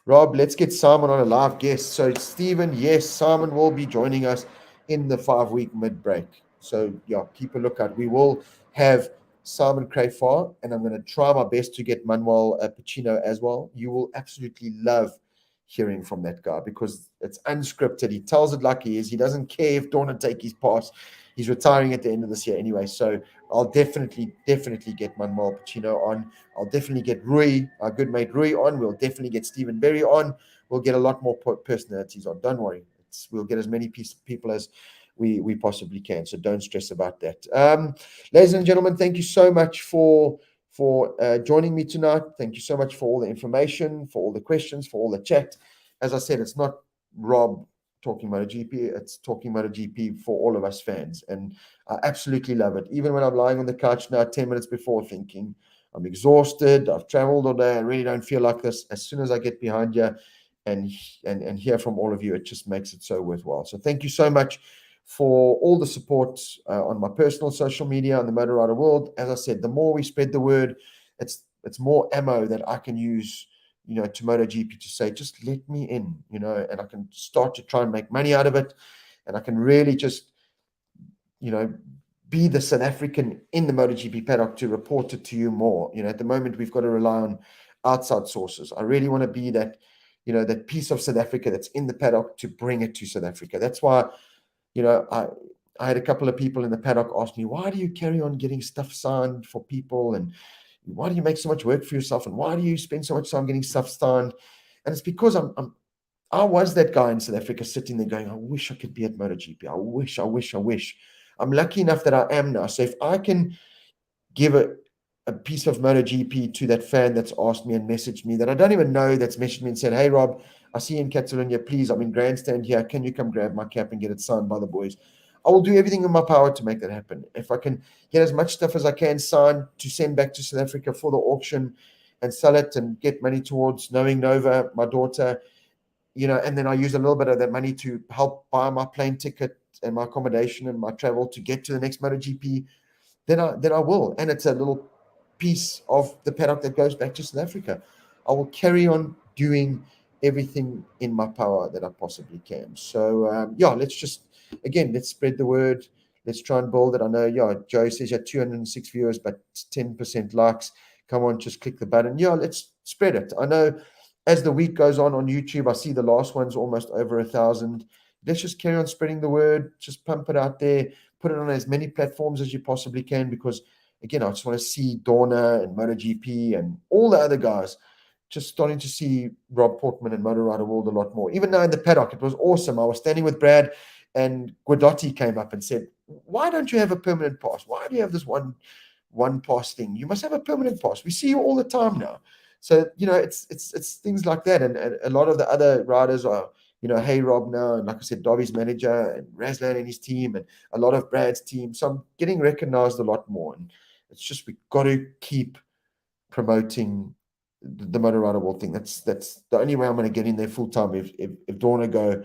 Rob, let's get Simon on a live guest. So Stephen, yes, Simon will be joining us in the 5-week mid-break. So keep a lookout. We will have Simon Crayfar, and I'm going to try my best to get Manuel Pacino as well. You will absolutely love hearing from that guy because it's unscripted. He tells it like he is. He doesn't care if Dorna take his pass. He's retiring at the end of this year anyway. So I'll definitely get Manuel Pacino on. I'll definitely get Rui, our good mate Rui, on. We'll definitely get Stephen Berry on. We'll get a lot more personalities on. Don't worry. We'll get as many people as we possibly can. So don't stress about that. Ladies and gentlemen, thank you so much for joining me tonight. Thank you so much for all the information, for all the questions, for all the chat. As I said, it's not Rob talking MotoGP, it's talking MotoGP for all of us fans. And I absolutely love it. Even when I'm lying on the couch now 10 minutes before thinking, I'm exhausted, I've traveled all day, I really don't feel like this. As soon as I get behind you and hear from all of you, it just makes it so worthwhile. So thank you so much for all the support on my personal social media on the Motor Rider world. As I said, the more we spread the word, it's more ammo that I can use, to MotoGP to say, just let me in, and I can start to try and make money out of it. And I can really just, be the South African in the MotoGP paddock to report it to you more. At the moment, we've got to rely on outside sources. I really want to be that, that piece of South Africa that's in the paddock to bring it to South Africa. That's why, I had a couple of people in the paddock ask me, why do you carry on getting stuff signed for people? And why do you make so much work for yourself? And why do you spend so much time getting stuff signed? And it's because I was that guy in South Africa sitting there going, I wish I could be at MotoGP. I wish. I'm lucky enough that I am now. So if I can give a piece of MotoGP to that fan that's asked me and messaged me that I don't even know, that's messaged me and said, hey, Rob, I see you in Catalunya. Please, I'm in grandstand here. Can you come grab my cap and get it signed by the boys? I will do everything in my power to make that happen. If I can get as much stuff as I can signed to send back to South Africa for the auction and sell it and get money towards Knowing Nova, my daughter, and then I use a little bit of that money to help buy my plane ticket and my accommodation and my travel to get to the next MotoGP, then I will. And it's a little piece of the paddock that goes back to South Africa. I will carry on doing everything in my power that I possibly can. So let's just, again, let's spread the word. Let's try and build it. I know, Joe says you had 206 viewers, but 10% likes. Come on, just click the button. Let's spread it. I know as the week goes on YouTube, I see the last one's almost over 1,000. Let's just carry on spreading the word. Just pump it out there. Put it on as many platforms as you possibly can, because, again, I just want to see Dorna and MotoGP and all the other guys just starting to see Rob Portman and Motor Rider World a lot more. Even now in the paddock, it was awesome. I was standing with Brad, and Guidotti came up and said, "Why don't you have a permanent pass? Why do you have this one pass thing? You must have a permanent pass. We see you all the time now." So it's things like that, and a lot of the other riders are, Hey Rob now, and like I said, Dobby's manager and Razlan and his team, and a lot of Brad's team. So I'm getting recognized a lot more, and it's just, we've got to keep promoting the Motor Rider World thing. That's the only way I'm going to get in there full time. If Dorna go,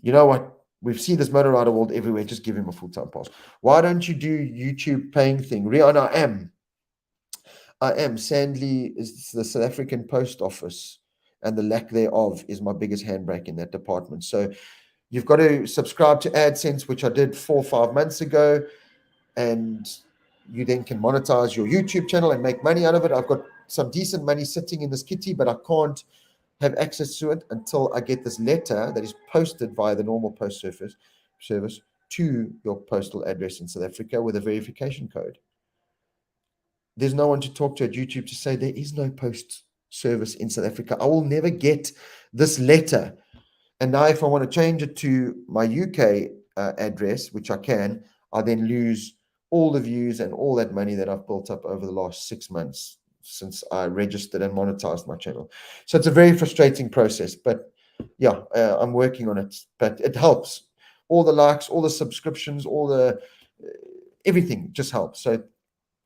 you know what, we've seen this Motor Rider World everywhere, just give him a full time pass. Why don't you do YouTube paying thing? Rihanna, I am. Sandley is the South African Post Office, and the lack thereof is my biggest handbrake in that department. So you've got to subscribe to AdSense, which I did 4 or 5 months ago, and you then can monetize your YouTube channel and make money out of it. I've got some decent money sitting in this kitty, but I can't have access to it until I get this letter that is posted via the normal post service to your postal address in South Africa with a verification code. There's no one to talk to at YouTube to say there is no post service in South Africa. I will never get this letter. And now if I want to change it to my UK address, which I can, I then lose all the views and all that money that I've built up over the last 6 months since I registered and monetized my channel. So it's a very frustrating process, but I'm working on it. But it helps. All the likes, all the subscriptions, all the everything just helps. So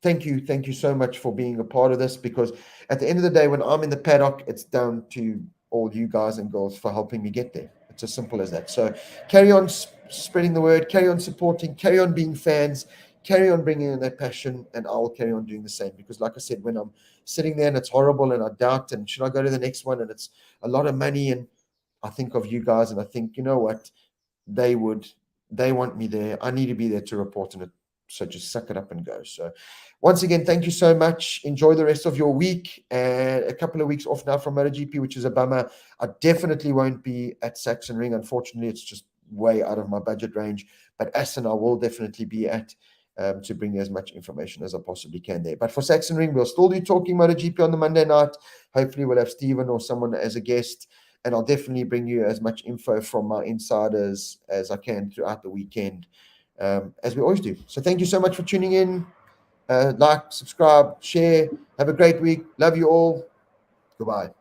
thank you so much for being a part of this, because at the end of the day, when I'm in the paddock, it's down to all you guys and girls for helping me get there. It's as simple as that. So carry on spreading the word, carry on supporting, carry on being fans, carry on bringing in that passion, and I'll carry on doing the same. Because like I said, when I'm sitting there and it's horrible and I doubt, and should I go to the next one, and it's a lot of money, and I think of you guys and I think, you know what, they want me there. I need to be there to report on it. So just suck it up and go. So once again, thank you so much. Enjoy the rest of your week, and a couple of weeks off now from MotoGP, which is a bummer. I definitely won't be at Sachsenring. Unfortunately, it's just way out of my budget range. But Assen, I will definitely be at to bring you as much information as I possibly can there. But for Sachsenring, we'll still do Talking MotoGP on the Monday night. Hopefully, we'll have Stephen or someone as a guest. And I'll definitely bring you as much info from my insiders as I can throughout the weekend, as we always do. So thank you so much for tuning in. Like, subscribe, share. Have a great week. Love you all. Goodbye.